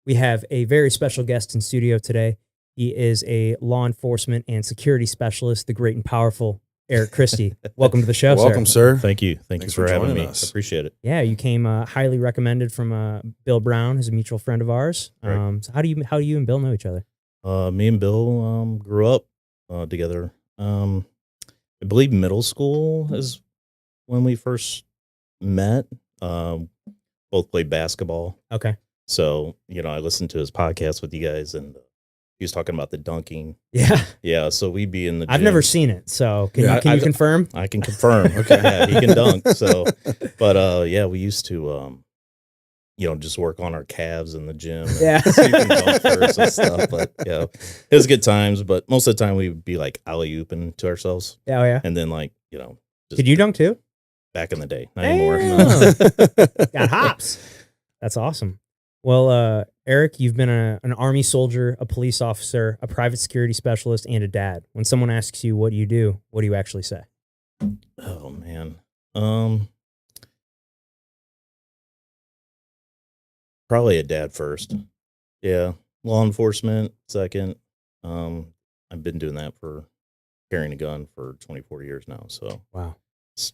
We have a very special guest in studio today. He is a law enforcement and security specialist, the great and powerful Eric Christy. Welcome to the show, Welcome, sir. Thank you. Thanks you for having me. Us. Appreciate it. Yeah, you came highly recommended from Bill Brown, who's a mutual friend of ours. Right. So how do you and Bill know each other? Me and Bill grew up together. I believe middle school is when we first met. Both played basketball. Okay. So, I listened to his podcast with you guys, and he was talking about the dunking. Yeah. Yeah, so we'd be in the gym. I've never seen it, so can you confirm? I can confirm. Okay. Yeah, he can dunk. So, but we used to, just work on our calves in the gym. Yeah. So you can dunk first and stuff. But, yeah, it was good times. But most of the time, we'd be like alley-ooping to ourselves. Oh, yeah. And then, just Did you dunk too? back in the day. Not anymore. Got hops. That's awesome. Well, Eric, you've been an Army soldier, a police officer, a private security specialist, and a dad. When someone asks you what do you actually say? Oh, man. Probably a dad first. Yeah. Law enforcement second. I've been doing that carrying a gun for 24 years now. So Wow. it's a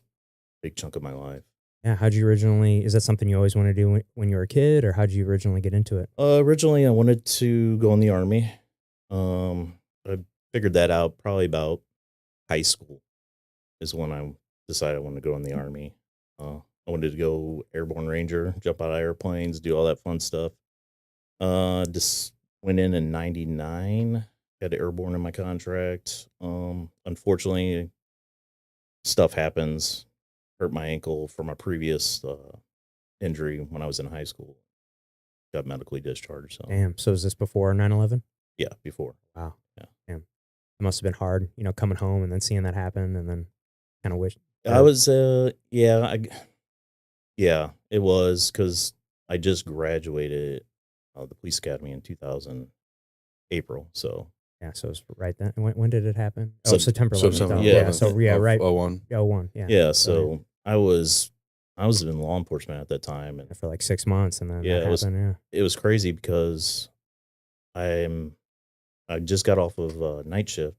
big chunk of my life. Yeah. Is that something you always want to do when you were a kid, or how'd you originally get into it? Originally, I wanted to go in the Army. I figured that out probably about high school is when I decided I wanted to go in the Army. I wanted to go airborne ranger, jump out of airplanes, do all that fun stuff. Just went in 99, got airborne in my contract. Unfortunately, stuff happens. Hurt my ankle from a previous injury when I was in high school. Got medically discharged. So. Damn. So is this before 9/11? Yeah, before. Wow. Yeah. Damn. It must have been hard, coming home and then seeing that happen, and then kind of wish. I was, it was because I just graduated the police academy in 2000 April. So yeah, so it's right then. When did it happen? September 11th. September. Yeah. So right. 01. 01. Yeah. Yeah. So I was in law enforcement at that time, and for like 6 months, and then Yeah, that it was- happened. it was crazy because I just got off of night shift,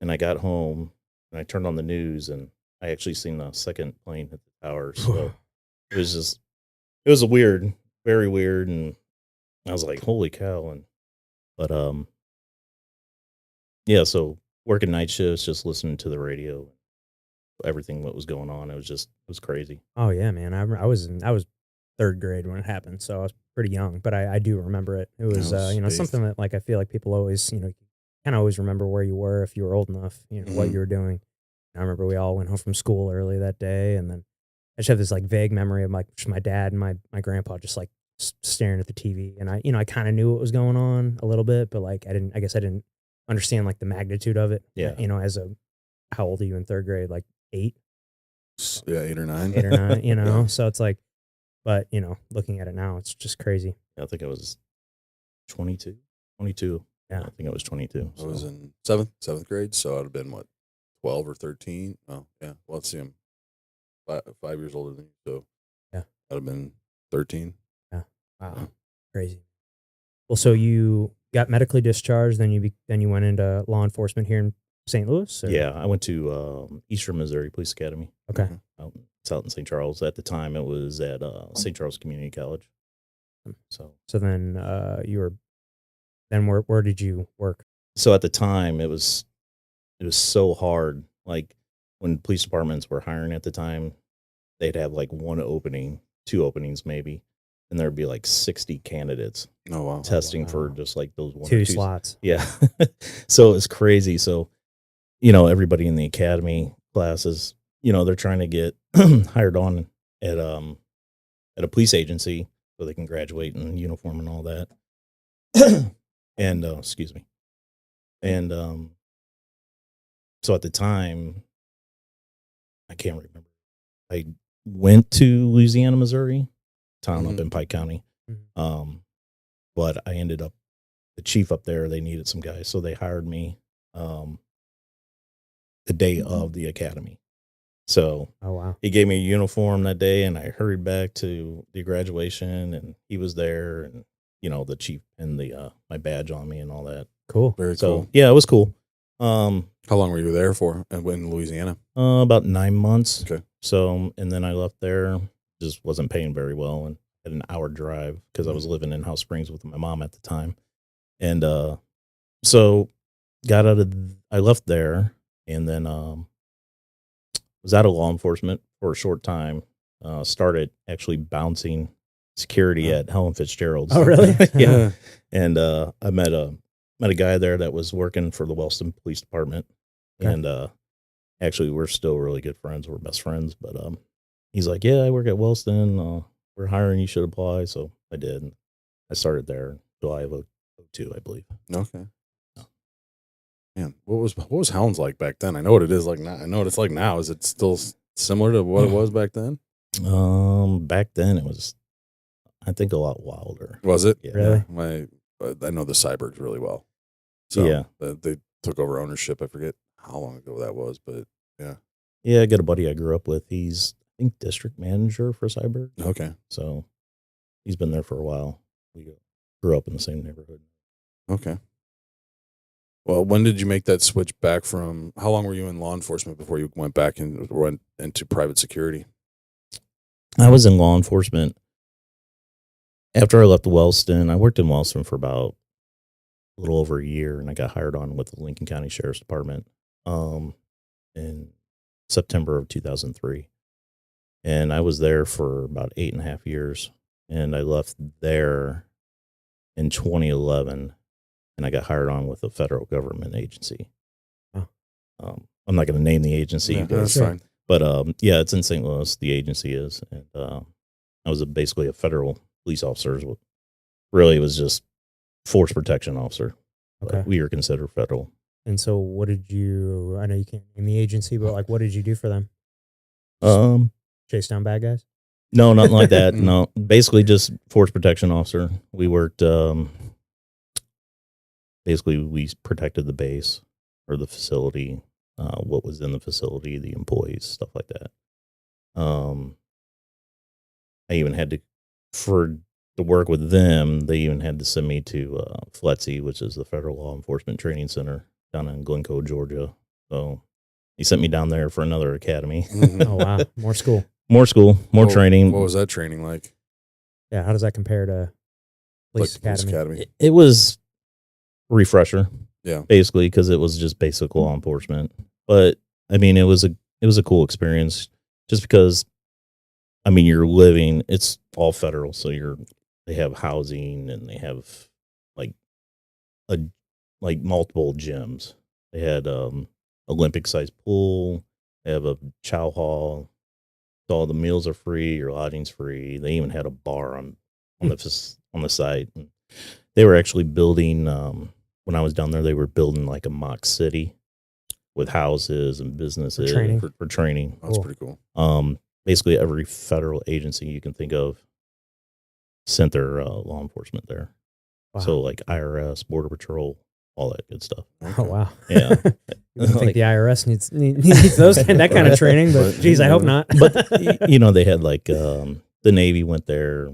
and I got home and I turned on the news, and I actually seen the second plane hit the tower. So it was a weird, very weird, and I was like, holy cow. So working night shifts, just listening to the radio, everything what was going on, it was crazy. Oh yeah, man. I was third grade when it happened, so I was pretty young, but I do remember it. It was something that I feel like people always kind of always remember where you were if you were old enough, what you were doing. I remember we all went home from school early that day, and then I just have this vague memory of just my dad and my grandpa just staring at the TV, and I kind of knew what was going on a little bit, but I didn't understand the magnitude of it. Yeah. How old are you in third grade? 8? Yeah, 8 or 9. 8 or 9, Yeah. So it's but looking at it now, it's just crazy. I think I was 22. 22. Yeah. I think I was 22. I was in seventh grade, so I'd have been 12 or 13. Oh, yeah. Well, let's see, I'm 5 years older than you, so yeah, I'd have been 13. Yeah. Wow. Yeah. Crazy. Well, so you got medically discharged, then you went into law enforcement here in St. Louis? Or? Yeah, I went to Eastern Missouri Police Academy. Okay. It's out in St. Charles. At the time, it was at St. Charles Community College. So then where did you work? So at the time, it was so hard. When police departments were hiring at the time, they'd have one opening, 2 openings maybe, and there'd be 60 candidates Oh, wow. testing for just those 1 or 2 2 slots. Yeah. So it's crazy. So, everybody in the academy classes, they're trying to get hired on at a police agency so they can graduate in uniform and all that. And excuse me. And so at the time, I can't remember. I went to Louisiana, Missouri, town up in Pike County. Mhm. But I ended up, the chief up there, they needed some guys, so they hired me the day of the academy. So Oh wow. he gave me a uniform that day, and I hurried back to the graduation, and he was there, and the chief and the my badge on me and all that. Cool. Very So cool. yeah, it was cool. How long were you there for in Louisiana? About 9 months. Okay. So, and then I left there, just wasn't paying very well, and had an hour drive because I was living in House Springs with my mom at the time. And so I left there, and then was out of law enforcement for a short time. Started actually bouncing security at Helen Fitzgerald's. Oh, really? Yeah. And I met a guy there that was working for the Wellston Police Department. Okay. And actually, we're still really good friends. We're best friends. But he's like, yeah, I work at Wellston. We're hiring. You should apply. So I did. And I started there in July of 2002, I believe. Okay. Man, what was Helens like back then? I know what it is like now. I know what it's like now. Is it still similar to what it was back then? Back then it was, I think, a lot wilder. Was it? Yeah. Really? I know the Cybergs really well. So Yeah. They took over ownership. I forget how long ago that was, but yeah. Yeah, I got a buddy I grew up with. He's, I think, district manager for Cyber. Okay. So he's been there for a while. We grew up in the same neighborhood. Okay. Well, when did you make that switch back from, how long were you in law enforcement before you went back and went into private security? I was in law enforcement after I left Wellston. I worked in Wellston for about a little over a year, and I got hired on with the Lincoln County Sheriff's Department in September of 2003. And I was there for about 8.5 years, and I left there in 2011, and I got hired on with a federal government agency. Oh. I'm not going to name the agency, Yeah, but, that's fine. yeah, it's in St. Louis, the agency is. And I was basically a federal police officer. Really, it was just force protection officer. Okay. We were considered federal. And so what did you, I know you can't name the agency, but like, what did you do for them? Chase down bad guys? No, nothing like that. No, basically just force protection officer. We worked, basically we protected the base or the facility, what was in the facility, the employees, stuff like that. I even had to work with them. They even had to send me to FLETC, which is the Federal Law Enforcement Training Center down in Glencoe, Georgia. So he sent me down there for another academy. Oh, wow. More school. More school, more training. What was that training like? Yeah. How does that compare to Police Academy? It was refresher. Yeah. Basically, because it was just basic law enforcement. But I mean, it was a cool experience just because, I mean, you're living, it's all federal. So they have housing, and they have like multiple gyms. They had Olympic sized pool. They have a chow hall. So all the meals are free. Your lodging's free. They even had a bar on the site. And they were actually building. When I was down there, they were building like a mock city with houses and businesses for training. That's pretty cool. Basically, every federal agency you can think of sent their law enforcement there. Wow. So like IRS, Border Patrol, all that good stuff. Oh, wow. Yeah. I think the IRS needs that kind of training, but geez, I hope not. But they had like the Navy went there,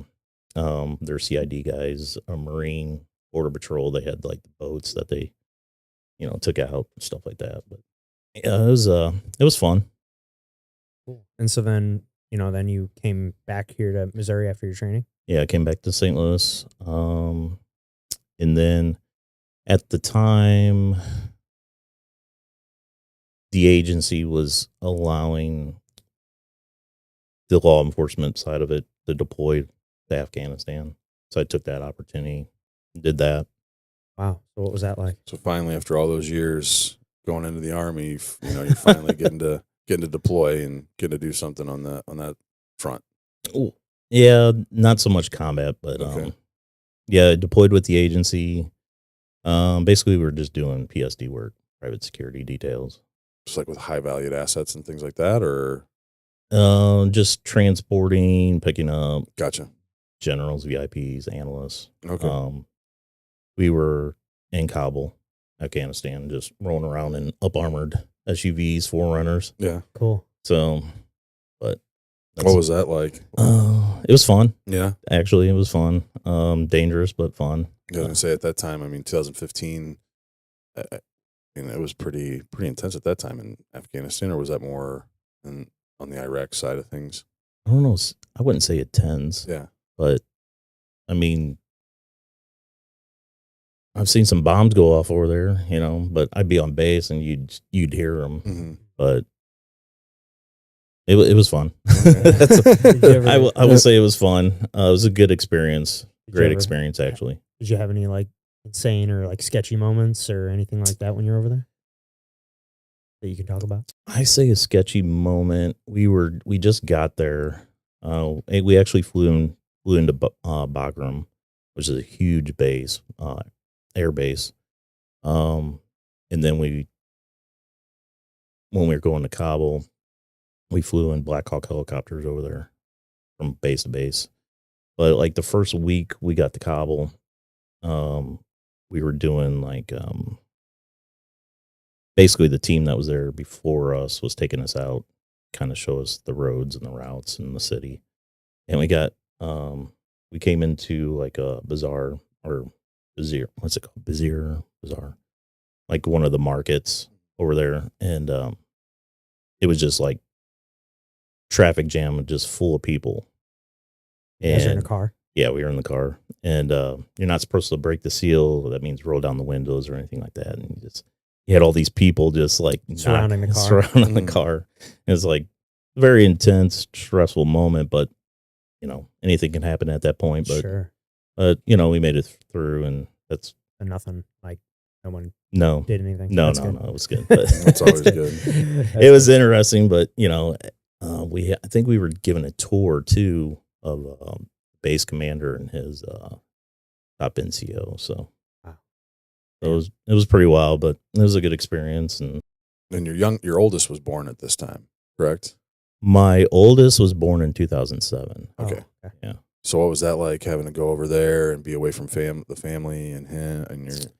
their CID guys, a Marine, Border Patrol. They had like the boats that they, took out and stuff like that. But yeah, it was fun. Cool. And so then you came back here to Missouri after your training. Yeah, I came back to St. Louis, and then at the time, the agency was allowing the law enforcement side of it to deploy to Afghanistan. So I took that opportunity, did that. Wow. So what was that like? So finally, after all those years going into the Army, you're finally getting to deploy and getting to do something on that front. Ooh. Yeah, not so much combat, but Okay. yeah, deployed with the agency. Basically, we were just doing PSD work, private security details. Just like with high valued assets and things like that, or just transporting, picking up gotcha. generals, VIPs, analysts. Okay. We were in Kabul, Afghanistan, just rolling around in up armored SUVs, 4Runners. Yeah. Cool. So, but what was that like? It was fun. Yeah. Actually, it was fun. Dangerous, but fun. I was going to say at that time, I mean, 2015, it was pretty intense at that time in Afghanistan, or was that more on the Iraq side of things? I don't know. I wouldn't say it tens. Yeah. But, I mean, I've seen some bombs go off over there, but I'd be on base and you'd hear them. Mm-hmm. But it was fun. I will say it was fun. It was a good experience. Great experience, actually. Did you have any like insane or like sketchy moments or anything like that when you're over there that you can talk about? I say a sketchy moment. We just got there. We actually flew into Bagram, which is a huge base, air base. And then when we were going to Kabul, we flew in Black Hawk helicopters over there from base to base. But like the first week we got to Kabul, we were doing like basically the team that was there before us was taking us out, kind of show us the roads and the routes in the city. And we came into like a bazaar, what's it called? Bazaar, like one of the markets over there. And it was just like traffic jam, just full of people. You guys are in a car? Yeah, we were in the car. And you're not supposed to break the seal. That means roll down the windows or anything like that. And you had all these people just like surrounding the car. It was like very intense, stressful moment, but anything can happen at that point. But sure. We made it through, and that's nothing like no one no did anything. No, it was good. But that's always good. It was interesting, but I think we were given a tour too of base commander and his top NCO. So wow. It was pretty wild, but it was a good experience. And your oldest was born at this time, correct? My oldest was born in 2007. Okay. Yeah. So what was that like, having to go over there and be away from the family and him and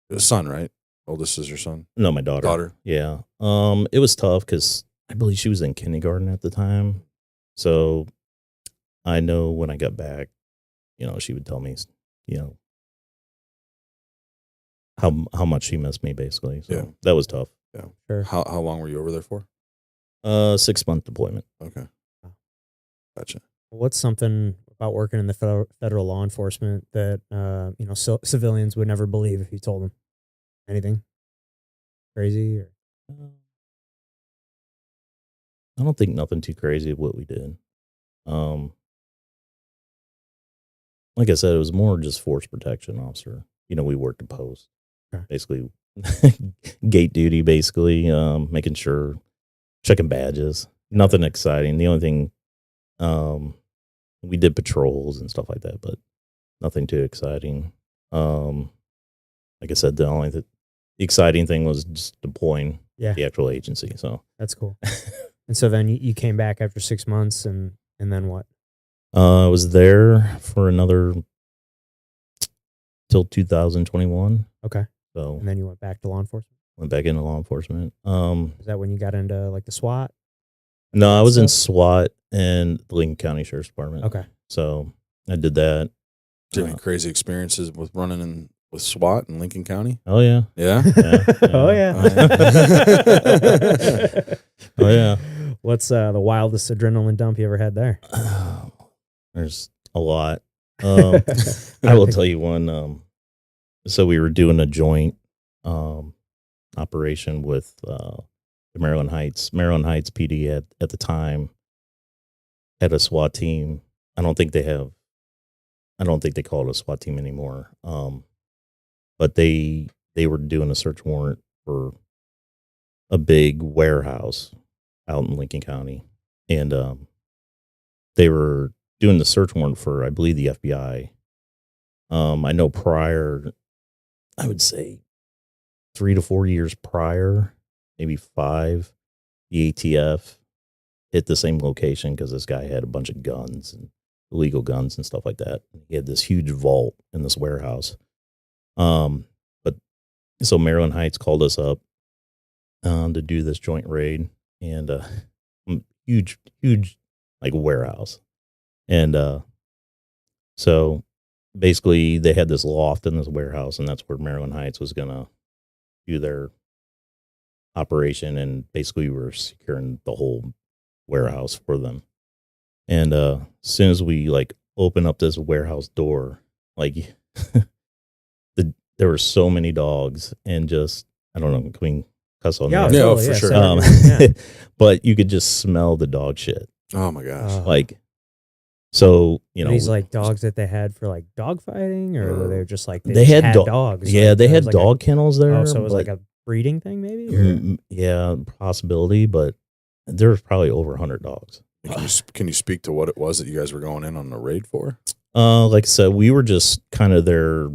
your son, right? Oldest is your son? No, my daughter. Daughter. Yeah. It was tough because I believe she was in kindergarten at the time. So I know when I got back, she would tell me, how much she missed me, basically. So yeah. That was tough. Yeah. Sure. How long were you over there for? 6-month deployment. Okay. Gotcha. What's something about working in the federal law enforcement that civilians would never believe if you told them? Anything crazy? Or? I don't think nothing too crazy of what we did. Like I said, it was more just force protection officer. We worked a post, basically gate duty, basically making sure, checking badges. Nothing exciting. The only thing, we did patrols and stuff like that, but nothing too exciting. Like I said, the exciting thing was just deploying the actual agency. So that's cool. And so then you came back after 6 months, and then what? I was there for another till 2021. Okay. So and then you went back to law enforcement. Went back into law enforcement. Is that when you got into like the SWAT? No, I was in SWAT and the Lincoln County Sheriff's Department. Okay. So I did that. Did you have any crazy experiences with running with SWAT in Lincoln County? Oh yeah. Yeah. Oh yeah. Oh yeah. What's the wildest adrenaline dump you ever had there? There's a lot. I will tell you one. So we were doing a joint operation with the Maryland Heights. Maryland Heights PD at the time had a SWAT team. I don't think they call it a SWAT team anymore. But they were doing a search warrant for a big warehouse out in Lincoln County. And they were doing the search warrant for, I believe, the FBI. I know prior, I would say 3 to 4 years prior, maybe 5, the ATF hit the same location because this guy had a bunch of guns and illegal guns and stuff like that. He had this huge vault in this warehouse. But so Maryland Heights called us up to do this joint raid, and huge like warehouse. And so basically they had this loft in this warehouse, and that's where Maryland Heights was going to do their operation. And basically we were securing the whole warehouse for them. And as soon as we like open up this warehouse door, like there were so many dogs, and just, I don't know, can we cuss on Yeah, there? totally, for yeah, sure. so- But you could just smell the dog shit. Oh my gosh. Like, so, you know, these like dogs that they had for like dog fighting, or were they just like they just had dogs? Yeah, like, they there had was, like, dog kennels there. Oh, so it was but- like a breeding thing, maybe? Or? Yeah, possibility, but there was probably over 100 dogs. Can you speak to what it was that you guys were going in on the raid for? Like I said, we were just kind of their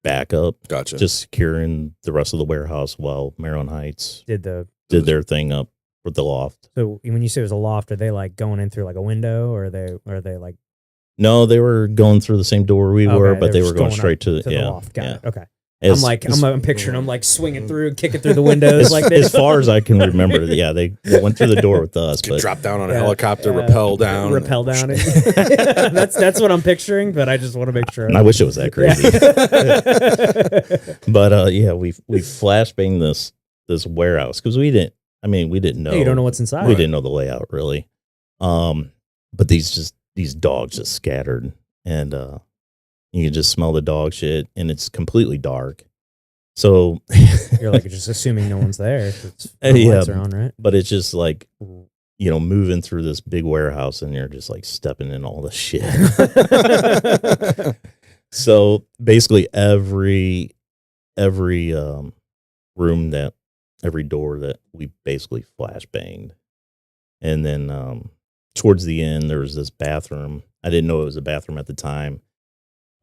backup, Gotcha. just securing the rest of the warehouse while Maryland Heights Did their thing up with the loft. so when you say it was a loft, are they like going in through like a window, or are they like No, they were going through the same door we were, okay, but they were just going up straight to the yeah, loft? Got yeah. it. Okay. As- I'm picturing them like swinging through, kicking through the windows like as far as I can remember, yeah, they went through the door with us, Get but dropped down on a Yeah, helicopter, yeah. rappel down. Rappel down. That's what I'm picturing, but I just want to make sure. I wish it was that crazy. But yeah, we flashbanged this warehouse because we didn't know. Hey, you don't know what's inside. We didn't know the layout really. But these dogs just scattered, and you can just smell the dog shit, and it's completely dark. So You're like just assuming no one's there. It's, Yeah. lights are on, right? but it's just like, you know, moving through this big warehouse, and you're just like stepping in all the shit. So basically every room every door that we basically flashbanged. And then towards the end there was this bathroom. I didn't know it was a bathroom at the time.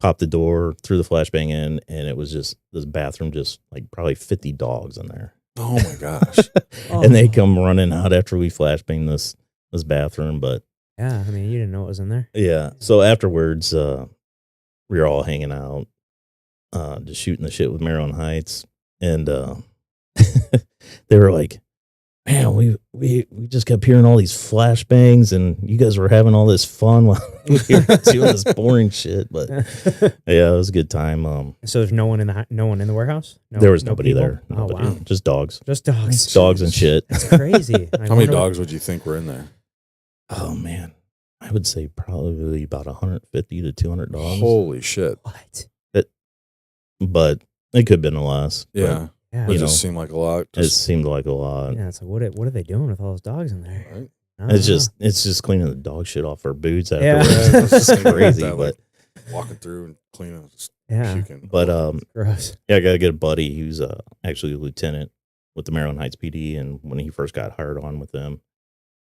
Popped the door, threw the flashbang in, and it was just this bathroom, just like probably 50 dogs in there. Oh my gosh. And they come running out after we flashbang this bathroom. But Yeah, I mean, you didn't know what was in there. yeah, so afterwards we were all hanging out, just shooting the shit with Maryland Heights, and they were like, man, we just kept hearing all these flashbangs, and you guys were having all this fun while we were doing this boring shit. But yeah, it was a good time. So there's no one in the warehouse. There was nobody people? there. Oh Nobody. wow, Just dogs. just dogs. Dogs and shit. That's crazy. I How many wonder- dogs would you think were in there? Oh man, I would say probably about 150 to 200 dogs. Holy shit. What? But it could have been less. but Yeah. Yeah, It You just know, seemed like a lot. It seemed like a lot. yeah. It's like what are they doing with all those dogs in there? Right? I don't It's know. just cleaning the dog shit off our boots Yeah. afterwards. Yeah, it's It's just crazy, that, but like, walking through and cleaning, just yeah. puking. but Gross. yeah, I got to get a buddy who's actually a lieutenant with the Maryland Heights PD, and when he first got hired on with them,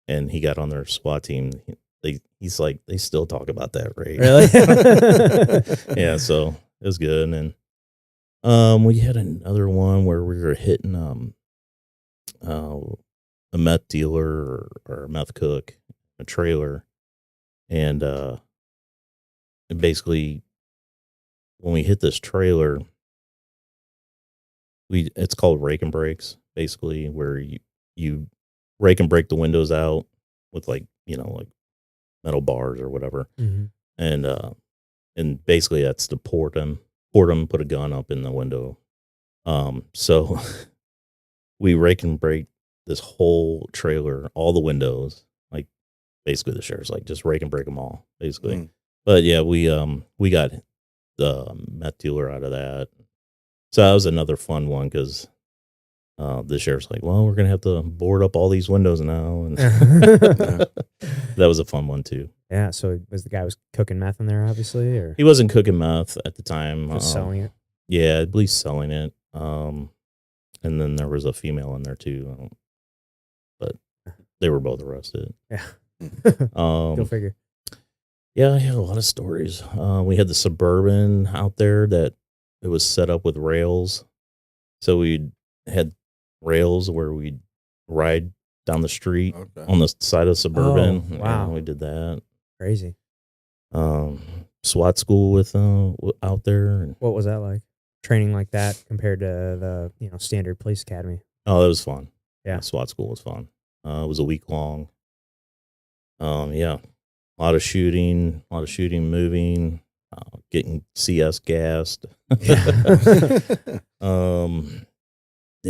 and he got on their SWAT team, he's like, they still talk about that raid. Really? Yeah, so it was good. And we had another one where we were hitting a meth dealer or a meth cook, a trailer, and basically when we hit this trailer, it's called rake and breaks, basically, where you rake and break the windows out with like metal bars or whatever, Mhm. and basically that's to port them, put a gun up in the window. So we rake and break this whole trailer, all the windows, like basically the sheriff's like, just rake and break them all, basically. Mm. But yeah, we got the meth dealer out of that. So that was another fun one because the sheriff's like, well, we're gonna have to board up all these windows now, and that was a fun one too. Yeah. So was the guy was cooking meth in there, obviously, or He wasn't cooking meth at the time. just selling it? Yeah, I believe selling it. And then there was a female in there too, but they were both arrested. Yeah. Um, Go figure. Yeah, I had a lot of stories. We had the Suburban out there that it was set up with rails. So we had rails where we'd ride down the street Okay. on the side of Suburban. Oh, wow. Yeah, we did that. Crazy. SWAT school with out there. And, What was that like? Training like that compared to the standard police academy. oh, it was fun. Yeah. SWAT school was fun. It was a week long. Yeah. A lot of shooting, moving, getting CS gassed. They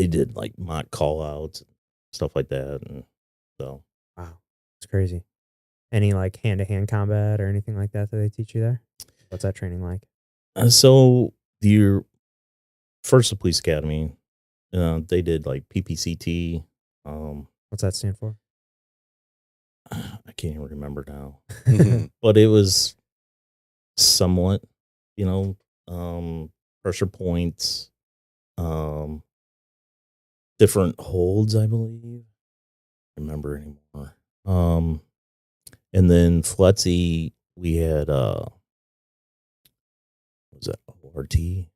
did like mock call outs, stuff like that. And so, wow, it's crazy. Any like hand-to-hand combat or anything like that they teach you there? What's that training like? so the first the police academy, they did like PPCT. What's that stand for? I can't even remember now, but it was somewhat, pressure points, different holds, I believe. I don't remember anymore. And then FLETC, we had what was that ORT? Say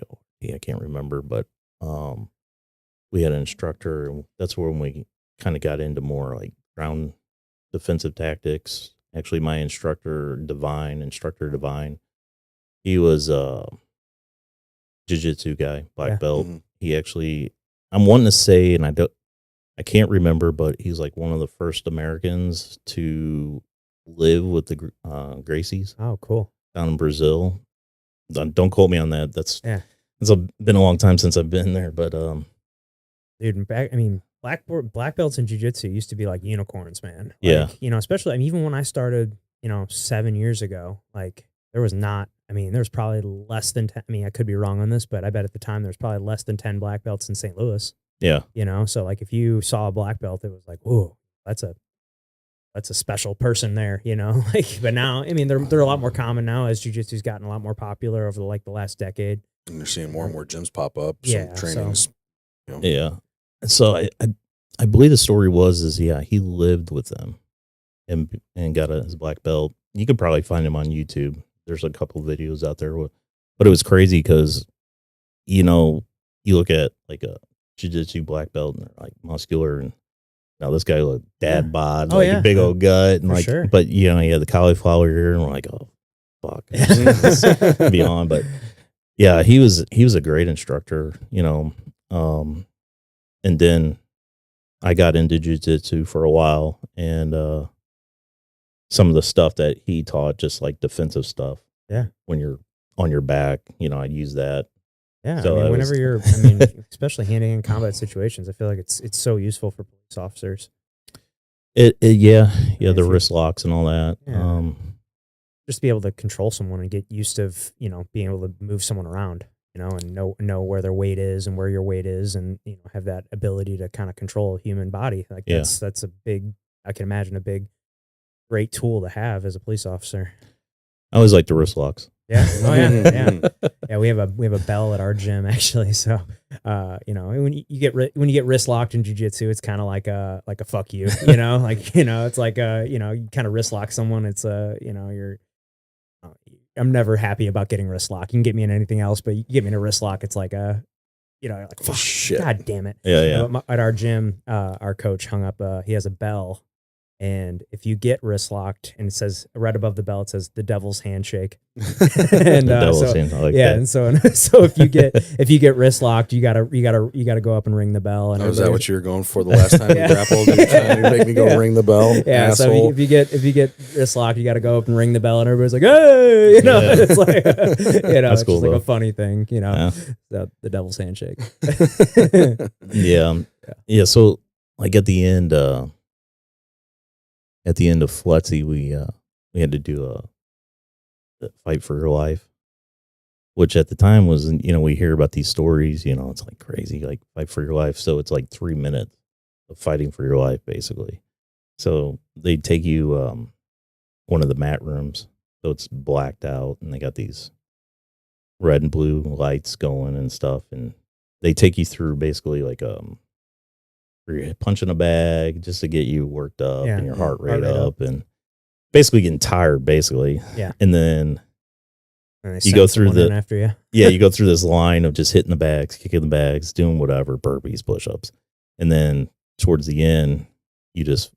ORT, I can't remember, but we had an instructor, and that's when we kind of got into more like ground defensive tactics. Actually, my instructor Divine, he was a jiu-jitsu guy, black belt. He actually, I'm wanting to say, and I can't remember, but he's like one of the first Americans to live with the Gracies. Oh, cool. Down in Brazil. Don't quote me on that. It's been a long time since I've been there, but dude, black belts in jiu-jitsu used to be like unicorns, man. Yeah. Especially, even when I started, 7 years ago, like there was probably less than 10. I could be wrong on this, but I bet at the time there was probably less than 10 black belts in St. Louis. Yeah. So like if you saw a black belt, it was like, whoa, that's a special person there, but now, they're a lot more common now as jiu-jitsu's gotten a lot more popular over the last decade. And you're seeing more and more gyms pop up. Yeah. Some trainings. Yeah. So I believe the story he lived with them and got his black belt. You could probably find him on YouTube. There's a couple videos out there, but it was crazy because, you look at like a jiu-jitsu black belt and they're like muscular, and now this guy looked dad bod, a big old gut, and sure. But he had the cauliflower ear, and we're like, oh fuck, beyond. But yeah, he was a great instructor, and then I got into jiu-jitsu for a while, and some of the stuff that he taught, just like defensive stuff. Yeah. When you're on your back, I'd use that. Yeah. So whenever you're, especially hand-to-hand combat situations, I feel like it's so useful for police officers. The wrist locks and all that. Yeah. Just be able to control someone and get used to, being able to move someone around, and know where their weight is and where your weight is, and have that ability to kind of control a human body. Like that's a big, I can imagine a big, great tool to have as a police officer. I always like the wrist locks. Yeah. Oh yeah. Yeah. We have a bell at our gym actually. So, when you get wrist locked in jiu-jitsu, it's kind of like a fuck you, it's like you kind of wrist lock someone. It's I'm never happy about getting wrist locked. You can get me in anything else, but you get me in a wrist lock, it's like like fuck, shit. God damn it. Yeah. At our gym, our coach hung up he has a bell. And if you get wrist locked, and it says right above the bell, it says the devil's handshake. And and so if you get wrist locked, you gotta go up and ring the bell. And is that what you were going for the last time you grappled? You trying to make me go ring the bell? Yeah. Asshole. So if you get wrist locked, you gotta go up and ring the bell, and everybody's like, hey, it's like That's it's cool, just like a funny thing, the devil's handshake. Yeah. So like at the end of FLETC, we had to do a fight for your life, which at the time was, we hear about these stories, it's like crazy, like fight for your life. So it's like 3 minutes of fighting for your life, basically. So they take you one of the mat rooms, so it's blacked out, and they got these red and blue lights going and stuff, and they take you through basically like you're punching a bag just to get you worked up and your heart rate up and basically getting tired, basically. Yeah. And then you go through after you. you go through this line of just hitting the bags, kicking the bags, doing whatever, burpees, push-ups. And then towards the end, you just,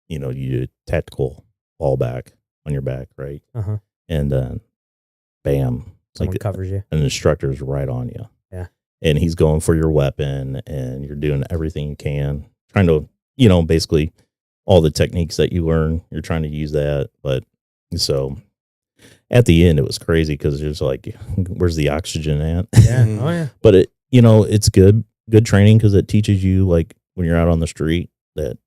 you do tactical fall back on your back, right? Uh-huh. And then bam. Someone covers you. An instructor's right on you. Yeah. And he's going for your weapon, and you're doing everything you can, trying to, basically all the techniques that you learn, you're trying to use that. But so at the end, it was crazy because there's like, where's the oxygen at? Yeah. Oh yeah. But it, it's good training because it teaches you, like, when you're out on the street, that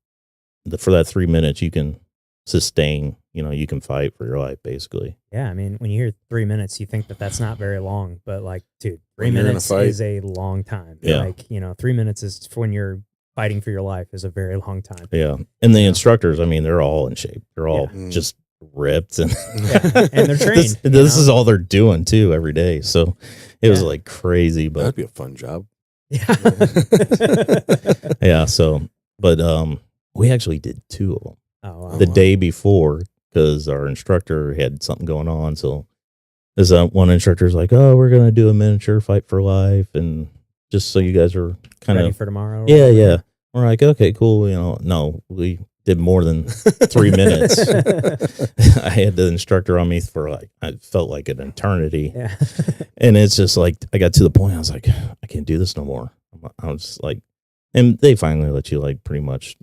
for that 3 minutes you can sustain, you can fight for your life, basically. Yeah, I mean, when you hear 3 minutes, you think that that's not very long, but like, dude, 3 When you're in a minutes fight- is a long time. Yeah. Like, 3 minutes is for when you're fighting for your life is a very long time. Yeah. And the instructors, I mean, they're all in shape. They're all just ripped, and And they're trained. This is all they're doing too every day. So it was like crazy, but That'd be a fun job. Yeah. yeah. So, but we actually did 2 of them Oh, wow. the day before because our instructor had something going on. So this one instructor's like, "Oh, we're gonna do a miniature fight for life, and just so you guys are kind Ready of for tomorrow. or yeah, whatever. yeah." We're like, "Okay, cool." No, we did more than 3 minutes. I had the instructor on me for I felt like an eternity. Yeah. And it's just like, I got to the point, I was like, I can't do this no more. I was like, and they finally let you like pretty much,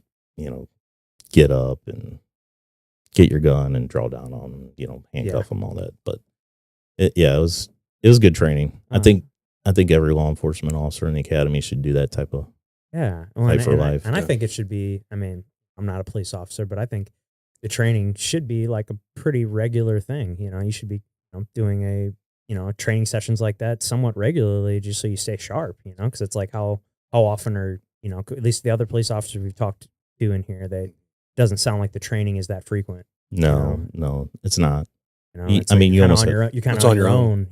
get up and get your gun and draw down on them, handcuff them, all that. But it was good training. I think every law enforcement officer in the academy should do that type of Yeah. fight for life. And I think it should be, I mean, I'm not a police officer, but I think the training should be like a pretty regular thing. You should be doing training sessions like that somewhat regularly just so you stay sharp, because it's like how often are, at least the other police officers we've talked to in here, they doesn't sound like the training is that frequent. No, it's not. It's I mean, you almost you're kind of on your own,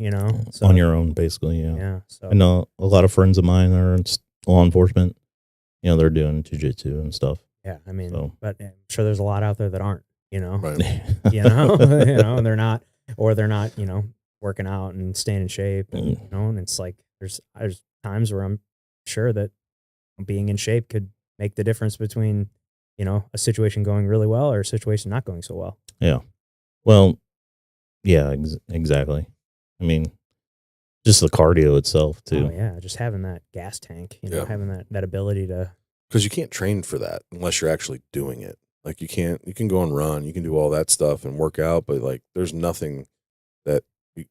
so, on your own, basically. Yeah. Yeah. So I know a lot of friends of mine are in law enforcement. They're doing jujitsu and stuff. yeah, I mean, So. but I'm sure there's a lot out there that aren't, Right. and they're not, working out and staying in shape, and, and it's like, there's times where I'm sure that being in shape could make the difference between, a situation going really well or a situation not going so well. Yeah. Well, yeah, exactly. I mean, just the cardio itself too. Oh yeah, just having that gas tank, Yeah. having that ability to. Because you can't train for that unless you're actually doing it. Like you can go and run, you can do all that stuff and work out, but like there's nothing that you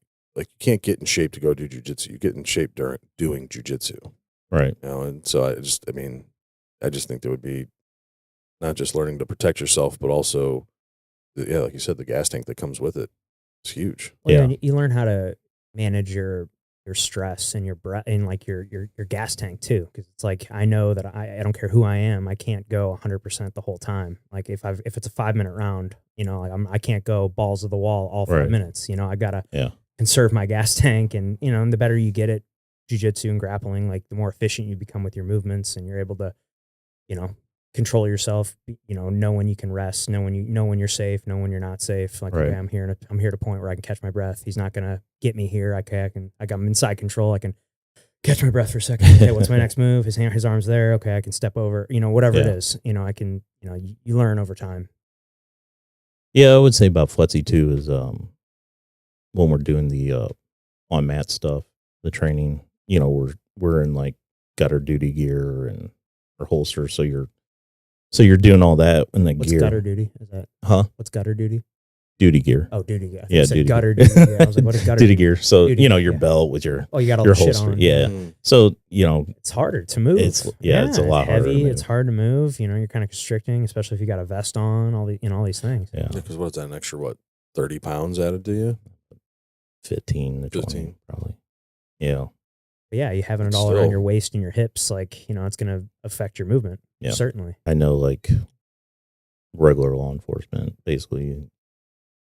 can't get in shape to go do jujitsu. You get in shape during doing jujitsu, Right. And so I just think there would be not just learning to protect yourself, but also, like you said, the gas tank that comes with it. It's huge. Well, Yeah. you learn how to manage your stress and your breath and like your gas tank too, because it's like I know that I don't care who I am, I can't go 100% the whole time. Like if it's a 5-minute round, I can't go balls of the wall all 5 Right. minutes. I gotta Yeah. conserve my gas tank, and and the better you get at jiu-jitsu and grappling, like the more efficient you become with your movements, and you're able to control yourself, know when you can rest, know when you're safe, know when you're not safe. Like, Right. okay, I'm here at a point where I can catch my breath. He's not going to get me here. I'm inside control. I can catch my breath for a second. Okay, what's my next move? His arm's there. Okay, I can step over, whatever it Yeah. is, I can, you learn over time. Yeah, I would say about Fletzy too is when we're doing the on mat stuff, the training, we're in like gutter duty gear and or holster, so you're doing all that in the What's gear. gutter duty? Is that what's gutter duty? Duty gear. Oh, duty gear. I thought Yeah, you said duty gutter gear. duty. Yeah, I was like, what is gutter Duty gear. So Duty your gear, yeah. belt with your Oh, you got all your the shit holster. on. Yeah. Mm. So It's harder to move. It's a lot harder to heavy. move. It's hard to move. You're kind of constricting, especially if you got a vest on. All these things. yeah, Because what's that, an extra 30 pounds added to you? 15 to 20 15. probably. Yeah. But yeah, you having it all Still. around your waist and your hips, like it's going to affect your movement. Yeah. Certainly. I know, like regular law enforcement, basically,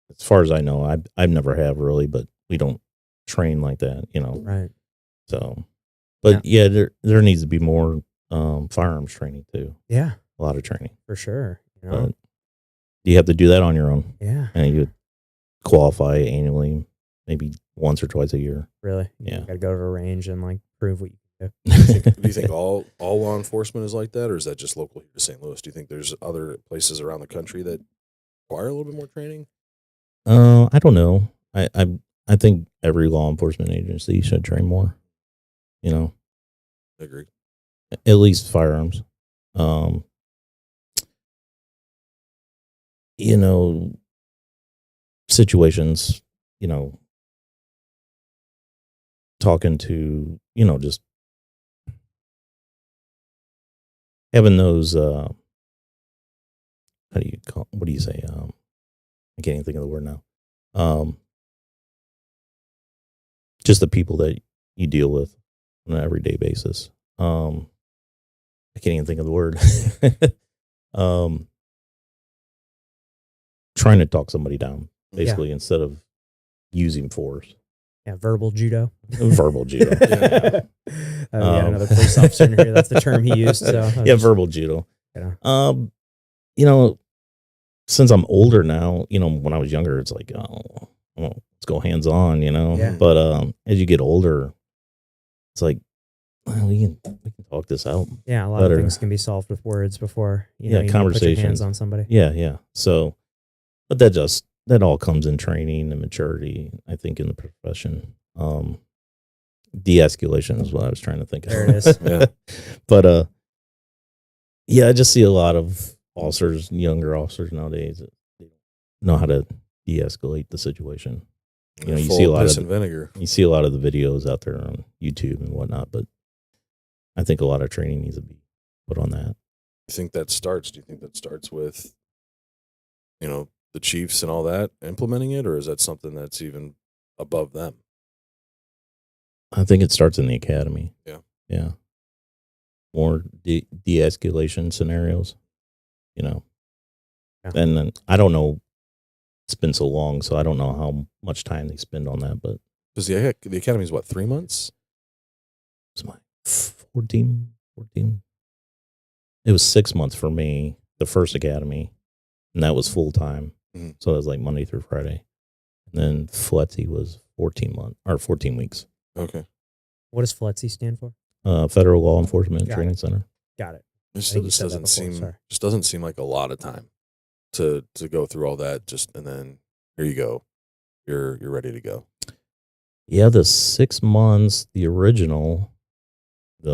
as far as I know, I've never have really, but we don't train like that, Right. So, but yeah, there needs to be more firearms training too. Yeah, A lot of training. for sure. But you have to do that on your own, Yeah. and you qualify annually, maybe once or twice a year. Really. Yeah. You got to go to a range and like prove what you can Do you think all law enforcement is like that, or is that just local here to St. Louis? Do you think there's other places around the country that require a little bit more training? I don't know. I think every law enforcement agency should train more. I agree. At least firearms. you know, situations, you know, talking to, you know, just having those, what do you say? I can't even think of the word now. Just the people that you deal with on an everyday basis. I can't even think of the word. Trying to talk somebody down, basically, instead of using force. Yeah, verbal judo. Verbal judo. Yeah. We had another police officer in here. That's the term he used. So verbal judo. Yeah. You know, since I'm older now, you know, when I was younger, it's like, oh, well, let's go hands on, you know. Yeah. But as you get older, it's like, well, we can talk this out. Yeah, a lot of things can be solved with words before you know, you conversation. put your hands on somebody. Yeah. So, but that all comes in training and maturity, I think, in the profession. De-escalation is what I was trying to think of. There it is. Yeah. But I just see a lot of officers, younger officers nowadays, that they don't know how to de-escalate the situation. You know, you see a lot of vinegar. You see a lot of the videos out there on YouTube and whatnot, but I think a lot of training needs to be put on that. Do you think that starts with, you know, the chiefs and all that implementing it, or is that something that's even above them? I think it starts in the academy. Yeah. More de-escalation scenarios, you know. Yeah. And then I don't know. It's been so long, so I don't know how much time they spend on that. But because the academy is what, 3 months? It's my 14. It was 6 months for me, the first academy, and that was full time. Mm-hmm. So that was like Monday through Friday. And then FLETC was 14 weeks. Okay. What does FLETC stand for? Federal Law Enforcement Training Center. Got it. This doesn't seem like a lot of time to go through all that. And then here you go, you're ready to go. Yeah, the 6 months, the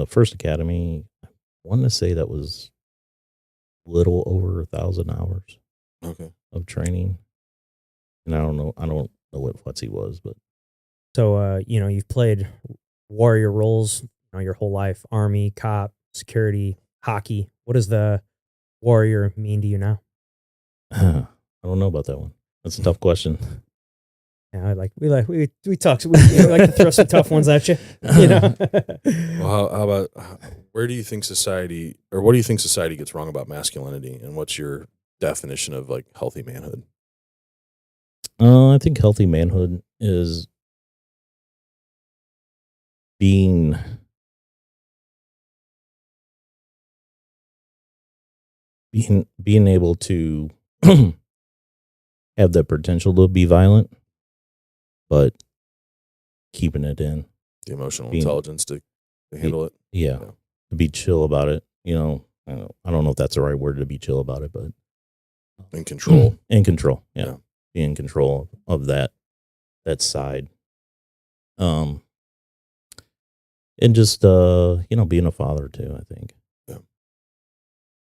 first academy, I want to say that was a little over 1,000 hours. Okay. Of training, and I don't know what FLETC was, but so you know, you've played warrior roles, you know, your whole life: Army, cop, security, hockey. What does the warrior mean to you now? I don't know about that one. That's a tough question. Yeah, we talk. We like to throw some tough ones at you. You know. Well, how about what do you think society gets wrong about masculinity, and what's your definition of like healthy manhood? I think healthy manhood is being able to have the potential to be violent, but keeping it in. The emotional intelligence to handle it. Yeah, to be chill about it. You know, I don't know if that's the right word, to be chill about it, but in control. In control, yeah. Be in control of that side. And just you know, being a father too, I think. Yeah.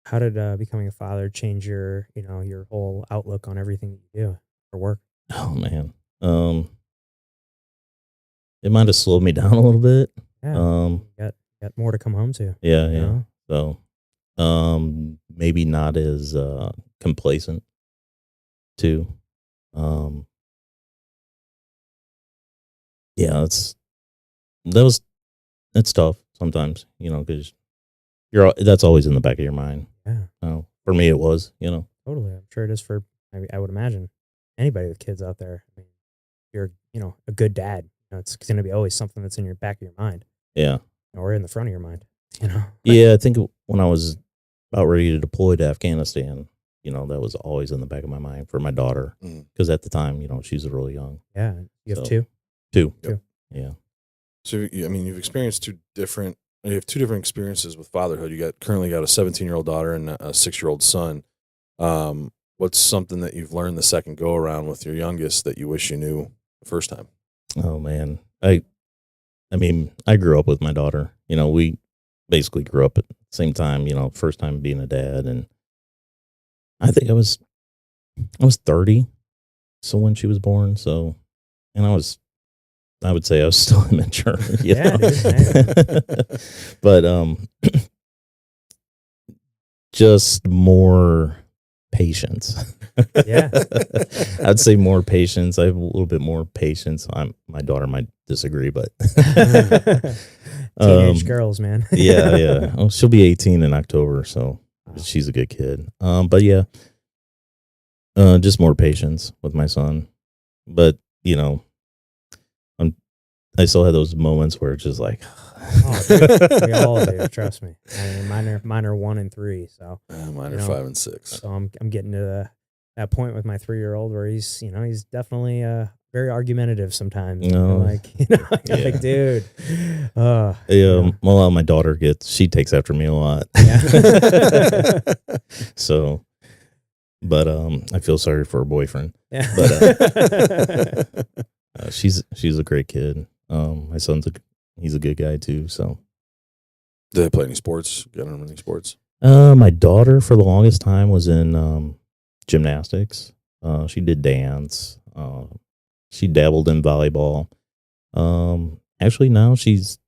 How did becoming a father change your whole outlook on everything that you do for work? Oh man. It might have slowed me down a little bit. Yeah. Got more to come home to. Yeah, yeah. So maybe not as complacent too. Yeah, it's tough sometimes, you know, because that's always in the back of your mind. Yeah. For me, it was, you know. Totally, I'm sure it is for. I would imagine anybody with kids out there. I mean, you're a good dad. You know, it's going to be always something that's in your back of your mind. Yeah. Or in the front of your mind. You know. Yeah, I think when I was about ready to deploy to Afghanistan, you know, that was always in the back of my mind for my daughter, because at the time, you know, she's really young. Yeah. You have two? Two. Yep. Yeah. So, I mean, you have two different experiences with fatherhood. You currently got a 17-year-old daughter and a 6-year-old son. What's something that you've learned the second go around with your youngest that you wish you knew the first time? Oh man. I mean, I grew up with my daughter. You know, we basically grew up at the same time, you know, first time being a dad. And I think I was I was 30. So when she was born, so, and I would say I was still immature. Yeah, But just more patience. Yeah. I'd say more patience. I have a little bit more patience. My daughter might disagree, but Teenage girls, man. yeah. Oh, she'll be 18 in October, so she's a good kid. But yeah, just more patience with my son. But I still have those moments where it's just like, we all do. Trust me. I mean, mine are 1 and 3. So mine are 5 and 6. So I'm getting to that point with my 3-year-old where he's definitely very argumentative sometimes. Like dude. Well, my daughter she takes after me a lot. Yeah. So, but I feel sorry for her boyfriend. Yeah. But she's a great kid. My son's he's a good guy too. So, do they play any sports? Get on any sports? My daughter for the longest time was in gymnastics. She did dance. She dabbled in volleyball. Actually now she's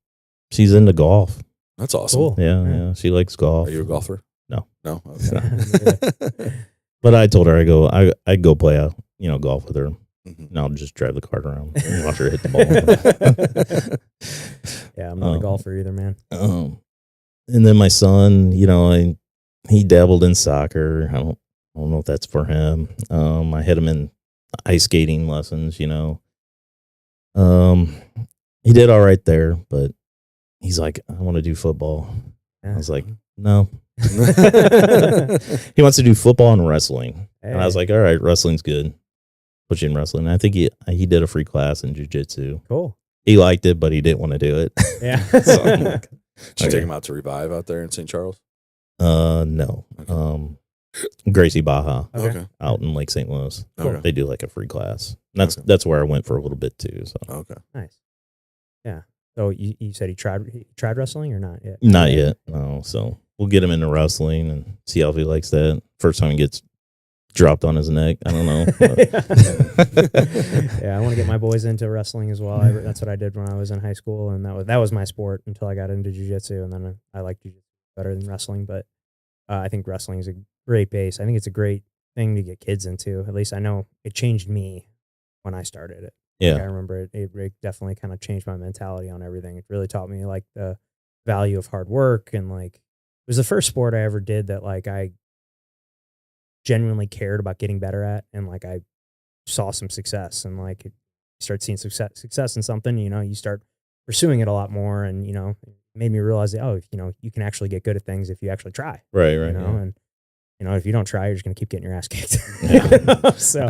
into golf. That's awesome. Cool. Yeah. She likes golf. Are you a golfer? No. Okay. But I told her I'd go play golf with her. Mm-hmm. And I'll just drive the cart around and watch her hit the ball. Yeah, I'm not a golfer either, man. And then my son, he dabbled in soccer. I don't know if that's for him. I had him in ice skating lessons. He did all right there, but he's like, I want to do football. Yeah. I was like, no. He wants to do football and wrestling. Hey. And I was like, all right, wrestling's good. Put you in wrestling. I think he did a free class in jiu-jitsu. Cool. He liked it, but he didn't want to do it. Yeah. So I'm like, did you take him out to Revive out there in St. Charles? No. Okay. Gracie Baja. Okay. Out in Lake St. Louis. Okay. They do like a free class. And that's where I went for a little bit too. So okay. Nice. Yeah. So you said he tried wrestling or not yet? Not yet. No. So we'll get him into wrestling and see how he likes that. First time he gets dropped on his neck. I don't know. Yeah, I want to get my boys into wrestling as well. That's what I did when I was in high school, and that was my sport until I got into jiu-jitsu, and then I liked jiu-jitsu better than wrestling. But I think wrestling is a great base. I think it's a great thing to get kids into. At least I know it changed me when I started it. Yeah, like I remember it definitely kind of changed my mentality on everything. It really taught me like the value of hard work, and like it was the first sport I ever did that like I genuinely cared about getting better at, and like I saw some success, and like you start seeing success in something, you start pursuing it a lot more, and it made me realize that you can actually get good at things if you actually try. Right. And if you don't try, you're just gonna keep getting your ass kicked. Yeah. So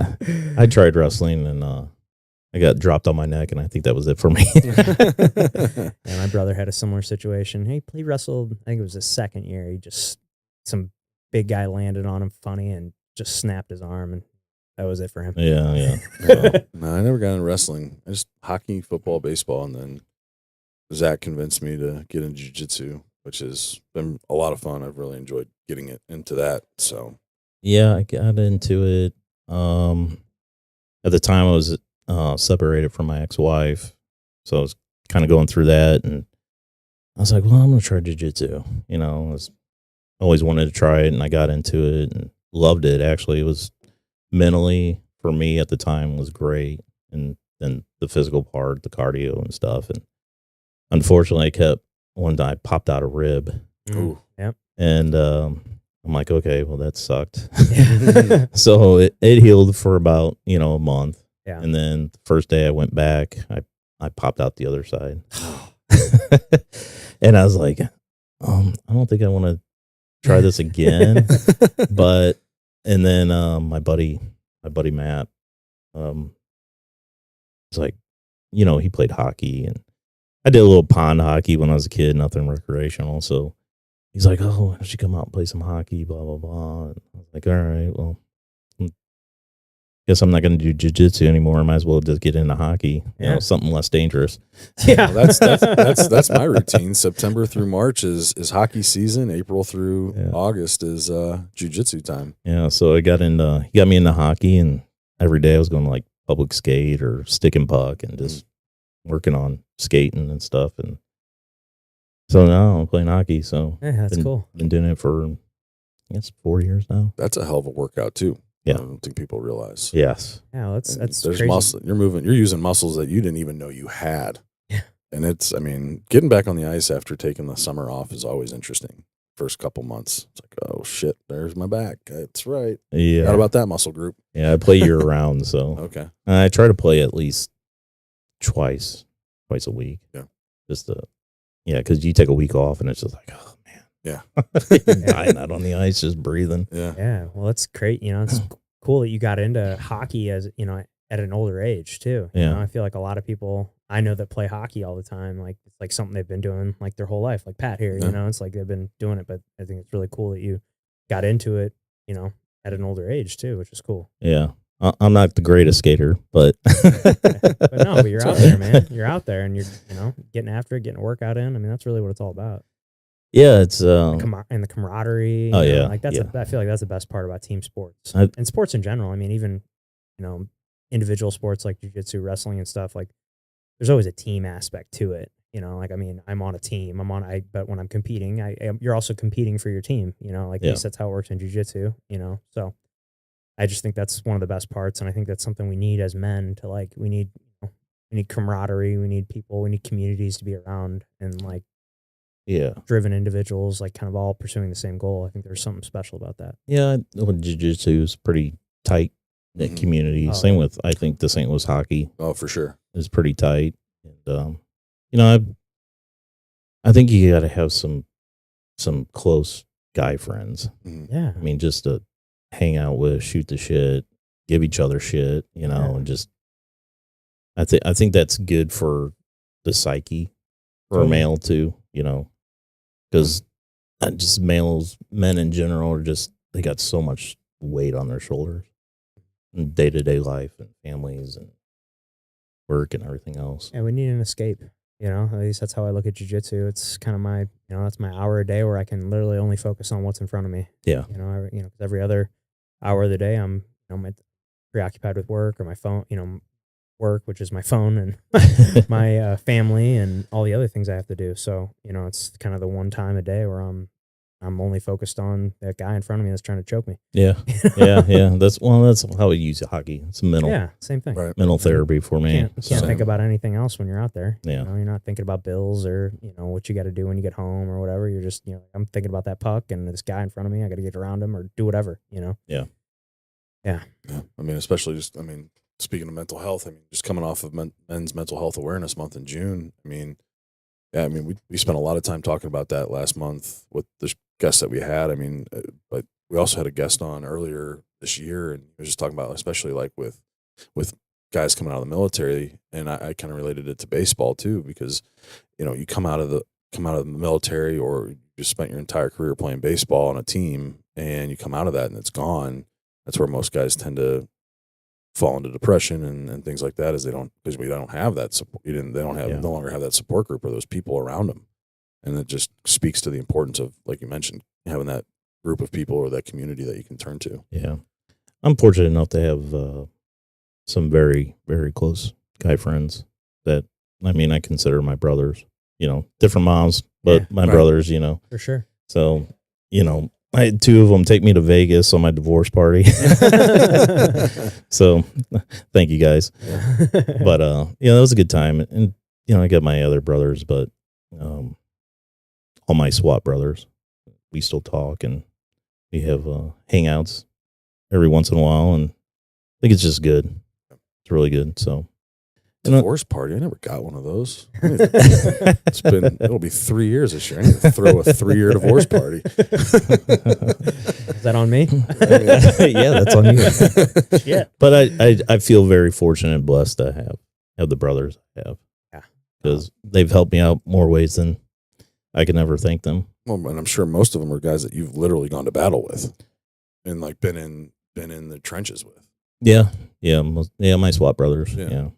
I tried wrestling and I got dropped on my neck, and I think that was it for me. Yeah, my brother had a similar situation. He wrestled, I think it was his second year. He just some big guy landed on him funny and just snapped his arm, and that was it for him. Yeah. No, I never got into wrestling. I just hockey, football, baseball, and then Zach convinced me to get into jiu-jitsu, which has been a lot of fun. I've really enjoyed getting into that. So yeah, I got into it. At the time I was separated from my ex-wife, so I was kind of going through that, and I was like, well, I'm going to try jiu-jitsu. I always wanted to try it, and I got into it and loved it. Actually, it was mentally for me at the time was great, and then the physical part, the cardio and stuff. And unfortunately, one day I popped out a rib. Ooh. Yep. And I'm like, okay, well that sucked. So it healed for about a month. Yeah. And then the first day I went back, I popped out the other side. And I was like, I don't think I want to try this again. And then my buddy Matt was like, he played hockey, and I did a little pond hockey when I was a kid, nothing recreational. So he's like, oh, why don't you come out and play some hockey, blah, blah, blah. And I was like, all right, well, guess I'm not going to do jiu-jitsu anymore. I might as well just get into hockey, something less dangerous. Yeah. Well, that's my routine. September through March is hockey season. April through August is jiu-jitsu time. Yeah, so he got me into hockey, and every day I was going to like public skate or stick and puck and just working on skating and stuff. And so now I'm playing hockey. So that's cool. Been doing it for, I guess, 4 years now. That's a hell of a workout too. Yeah. I don't think people realize. Yes. Yeah, that's there's crazy. muscle. You're using muscles that you didn't even know you had. Yeah. And getting back on the ice after taking the summer off is always interesting. First couple months, it's like, oh shit, there's my back. That's right. Yeah. How about that muscle group? Yeah, I play year round, so okay. I try to play at least twice a week. Yeah. Just because you take a week off and it's just like, oh man. Yeah. Dying out on the ice, just breathing. Yeah. Yeah. Well, it's great. It's cool that you got into hockey as, at an older age too. Yeah. I feel like a lot of people I know that play hockey all the time, like it's like something they've been doing like their whole life, like Pat here, it's like they've been doing it, but I think it's really cool that you got into it, at an older age too, which is cool. Yeah. I'm not the greatest skater, but but you're out there, man. You're out there and you're, getting after it, getting a workout in. I mean, that's really what it's all about. Yeah, it's and the camaraderie. Oh yeah, like that's yeah. I feel like that's the best part about team sports and sports in general. I mean, even individual sports like jiu-jitsu, wrestling, and stuff. Like, there's always a team aspect to it. Like I mean, I'm on a team. But when I'm competing, you're also competing for your team. Like at least that's how it works in jiu-jitsu. So I just think that's one of the best parts, and I think that's something we need as men to like. We need camaraderie. We need people. We need communities to be around, and like. Yeah, driven individuals, like kind of all pursuing the same goal. I think there's something special about that. Yeah, jiu-jitsu is pretty tight knit community. Same with I think the St. Louis hockey. Oh, for sure, is pretty tight. And I think you got to have some close guy friends. Yeah, I mean, just to hang out with, shoot the shit, give each other shit, and just. I think that's good for the psyche for a male too. Because just men in general are just, they got so much weight on their shoulders in day-to-day life and families and work and everything else. Yeah, we need an escape, at least that's how I look at jiu-jitsu. It's kind of my, that's my hour a day where I can literally only focus on what's in front of me. Yeah. Because every other hour of the day I'm, preoccupied with work or my phone, work, which is my phone and my family and all the other things I have to do. So, it's kind of the one time a day where I'm only focused on that guy in front of me that's trying to choke me. Yeah. Yeah. That's how we use hockey. It's mental. Yeah. Same thing. Right. Mental therapy for me. You can't think about anything else when you're out there. Yeah. You're not thinking about bills or, what you got to do when you get home or whatever. You're just, I'm thinking about that puck and this guy in front of me. I got to get around him or do whatever, Yeah. Yeah. I mean, especially speaking of mental health, just coming off of Men's Mental Health Awareness Month in June, we spent a lot of time talking about that last month with the guests that we had. But we also had a guest on earlier this year, and we were just talking about, especially like with guys coming out of the military, and I kind of related it to baseball too, because you come out of the military, or you just spent your entire career playing baseball on a team, and you come out of that and it's gone. That's where most guys tend to fall into depression and things like that, because we don't have that support. No longer have that support group or those people around them. And it just speaks to the importance of, like you mentioned, having that group of people or that community that you can turn to. Yeah. I'm fortunate enough to have some very, very close guy friends that, I consider my brothers, different moms, but my brothers, For sure. So, I had two of them take me to Vegas on my divorce party. So thank you guys. But, that was a good time. And, I got my other brothers, but all my SWAT brothers, we still talk and we have hangouts every once in a while. And I think it's just good. It's really good. So. Divorce party. I never got one of those. It'll be 3 years this year. I need to throw a 3-year divorce party. Is that on me? Yeah, that's on you. Yeah. But I feel very fortunate and blessed to have the brothers I have. Yeah. Because they've helped me out more ways than I can ever thank them. Well, and I'm sure most of them are guys that you've literally gone to battle with and like been in the trenches with. Yeah, my SWAT brothers. Yeah.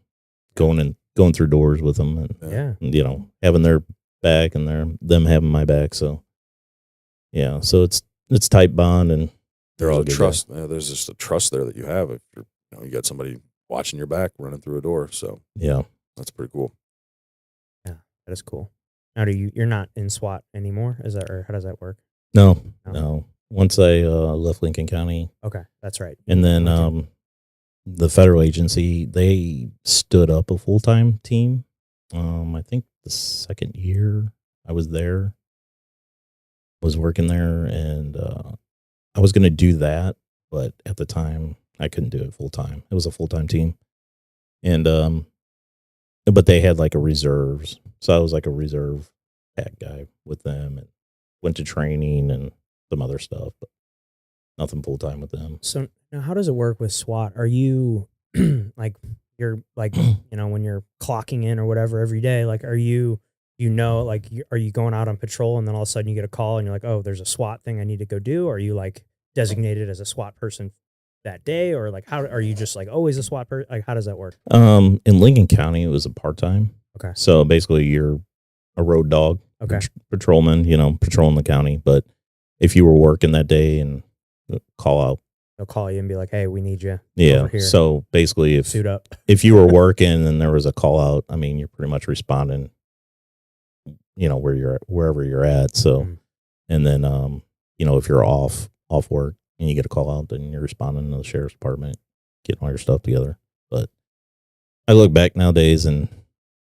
Going through doors with them, and having their back and them having my back. So so it's tight bond, and they're all trust. There's just a trust there that you have if you got somebody watching your back running through a door. So that's pretty cool. Yeah, that is cool. Now, you're not in SWAT anymore? Is that, or how does that work? No. Once I left Lincoln County. Okay, that's right. And then the federal agency, they stood up a full-time team. I think the second year I was there, was working there, and I was going to do that, but at the time I couldn't do it full-time. It was a full-time team. And but they had like a reserves. So I was like a reserve tag guy with them, and went to training and some other stuff, but nothing full-time with them. So now how does it work with SWAT? Are you like, you're like, when you're clocking in or whatever every day, like, are you, are you going out on patrol and then all of a sudden you get a call and you're like, oh, there's a SWAT thing I need to go do? Or are you like designated as a SWAT person that day? Or like, how are you just like always a SWAT person? Like, how does that work? In Lincoln County, it was a part-time. Okay. So basically you're a road dog, patrolman, patrolling the county. But if you were working that day and call out, they'll call you and be like, hey, we need you. Yeah. Over here. So basically if suit up, if you were working and there was a call out, I mean, you're pretty much responding, wherever you're at. So, and then, if you're off work and you get a call out, then you're responding to the sheriff's department, getting all your stuff together. But I look back nowadays, and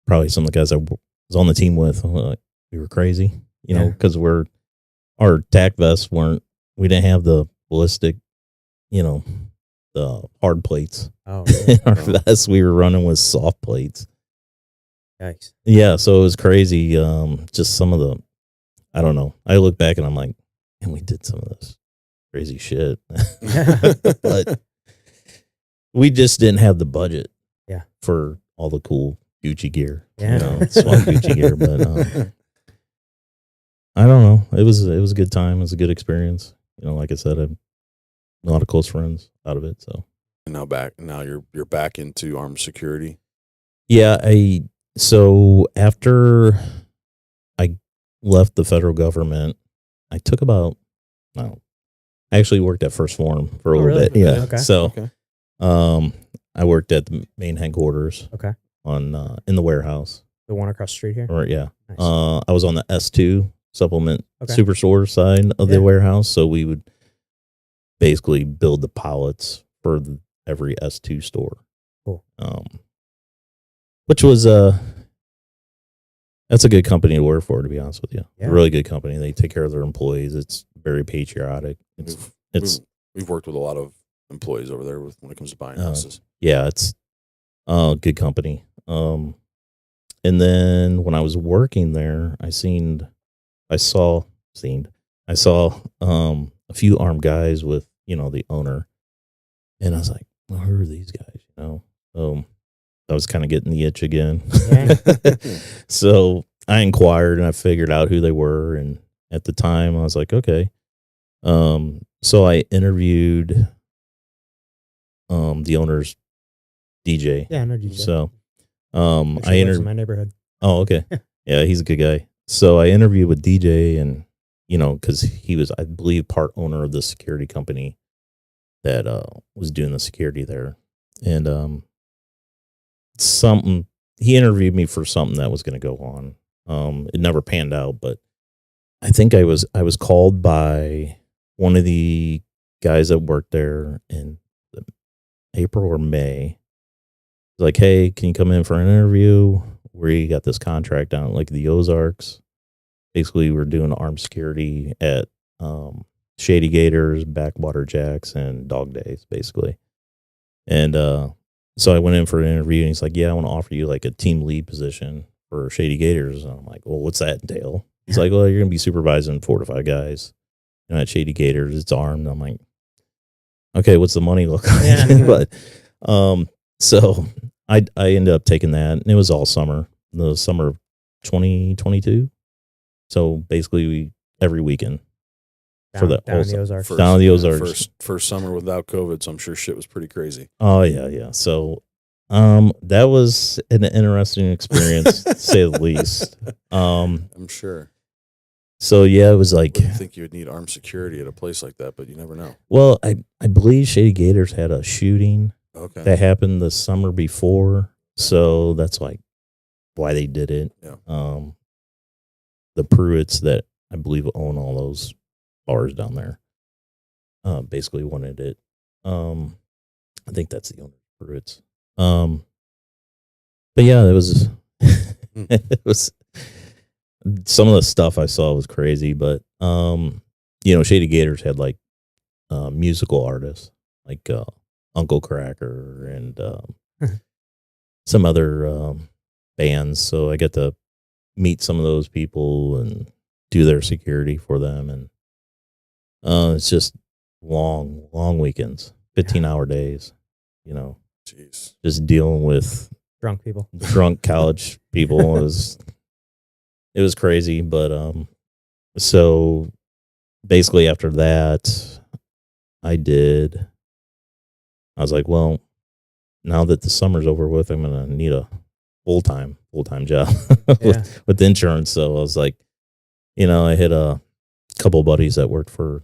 probably some of the guys I was on the team with, we were crazy, because our tack vests we didn't have the ballistic, the hard plates. Oh, really? Our vests we were running with soft plates. Nice. Yeah, so it was crazy. Just some of the, I don't know. I look back and I'm like, and we did some of this crazy shit. But we just didn't have the budget for all the cool Gucci gear. SWAT Gucci gear. But I don't know. It was a good time. It was a good experience. Like I said, I have a lot of close friends out of it. So and now you're back into armed security. Yeah, so after I left the federal government, I took I actually worked at First Form for a little bit. Yeah. Okay. So I worked at the main headquarters. Okay. On in the warehouse. The one across the street here? Or yeah. Nice. I was on the S2 supplement superstore side of the warehouse, so we would basically build the pallets for every S2 store. Cool. Which was that's a good company to work for, to be honest with you. Yeah. A really good company. They take care of their employees. It's very patriotic. We've worked with a lot of employees over there when it comes to buying houses. Yeah, it's a good company. And then when I was working there, I saw a few armed guys with, the owner. And I was like, well, who are these guys? I was kind of getting the itch again. Yeah. So I inquired and I figured out who they were. And at the time I was like, okay. So I interviewed the owner's DJ. Yeah, I know DJ. So I interviewed in my neighborhood. Oh, okay. Yeah, he's a good guy. So I interviewed with DJ, and because he was, I believe, part owner of the security company that was doing the security there, and he interviewed me for something that was going to go on. It never panned out, but I think I was called by one of the guys that worked there in April or May. Like, hey, can you come in for an interview? We got this contract down like the Ozarks. Basically, we're doing armed security at Shady Gators, Backwater Jacks, and Dog Days, basically. And so I went in for an interview, and he's like, yeah, I want to offer you like a team lead position for Shady Gators. And I'm like, well, what's that entail? He's like, well, you're going to be supervising 4 to 5 guys. At Shady Gators, it's armed. I'm like, okay, what's the money look like? Yeah. But so I ended up taking that, and it was all summer, the summer of 2022. So basically, every weekend. for the down in the Ozarks. Down in the Ozarks. First summer without COVID, so I'm sure shit was pretty crazy. Oh yeah. So, that was an interesting experience, to say the least. I'm sure. So yeah, it was like, I think you would need armed security at a place like that, but you never know. well, I believe Shady Gators had a shooting Okay. that happened the summer before, so that's like why they did it. Yeah. The Pruitts that I believe own all those bars down there, basically wanted it. I think that's the owner of Pruitts. But yeah, it was it was some of the stuff I saw was crazy, but Shady Gators had like musical artists like Uncle Cracker and some other bands, so I get to meet some of those people and do their security for them, and it's just long weekends, 15-hour days, Jeez. just dealing with Drunk people. drunk college people. It was crazy, but so basically after that I was like, well, now that the summer's over with, I'm gonna need a full-time job with insurance. So I was like, I had a couple of buddies that worked for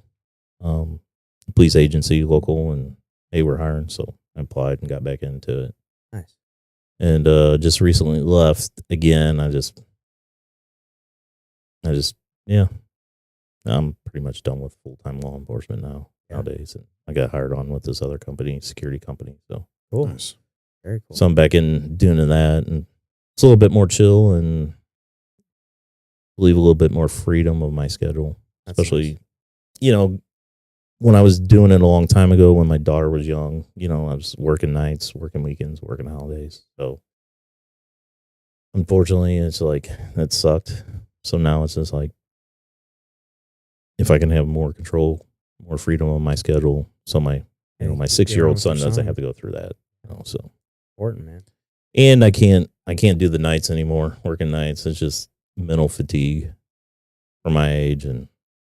a police agency local, and they were hiring, so I applied and got back into it. Nice. And just recently left again. I'm pretty much done with full-time law enforcement nowadays, and I got hired on with this other company, security company. So Cool. Nice. Very cool. So I'm back in doing that, and it's a little bit more chill and leave a little bit more freedom of my schedule. That's Especially, when I was doing it a long time ago when my daughter was young, I was working nights, working weekends, working holidays. So unfortunately, it's like, that sucked. So now it's just like, if I can have more control, more freedom on my schedule, so my 6-year-old son doesn't have to go through that. So important, man. And I can't do the nights anymore. Working nights, it's just mental fatigue for my age, and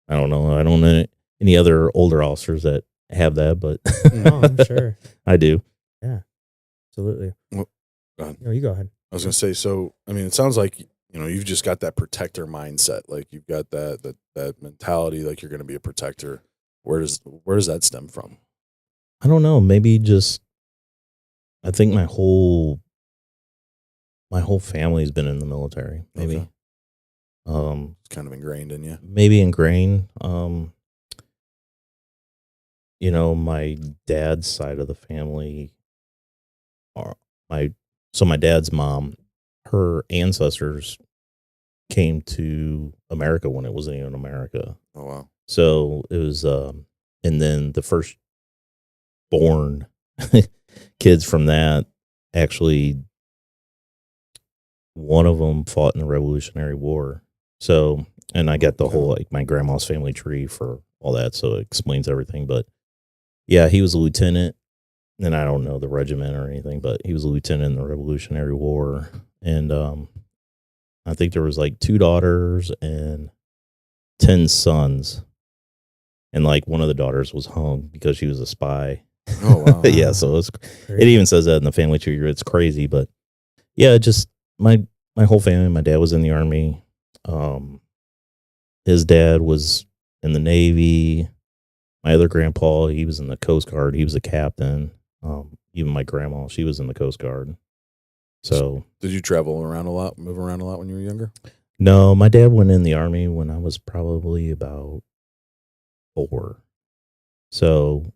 I don't know any other older officers that have that, but No, I'm sure. I do. Yeah, absolutely. Well, go ahead. No, you go ahead. I was going to say, so, I mean, it sounds like, you've just got that protector mindset. Like you've got that mentality, like you're going to be a protector. Where does that stem from? I don't know. Maybe just, I think my whole family's been in the military. Maybe. Okay. It's kind of ingrained in you. Maybe ingrained. My dad's side of the family my dad's mom, her ancestors came to America when it wasn't even America. Oh, wow. So it was, and then the first born kids from that, actually, one of them fought in the Revolutionary War. So, and I got the whole, like, my grandma's family tree for all that, so it explains everything. But yeah, he was a lieutenant, and I don't know the regiment or anything, but he was a lieutenant in the Revolutionary War. And I think there was like 2 daughters and 10 sons. And like one of the daughters was hung because she was a spy. Oh, wow. Yeah, so it even says that in the family tree. It's crazy, but yeah, just my whole family. My dad was in the Army. His dad was in the Navy. My other grandpa, he was in the Coast Guard. He was a captain. Even my grandma, she was in the Coast Guard. So, did you travel around a lot, move around a lot when you were younger? No, my dad went in the Army when I was probably about 4. So,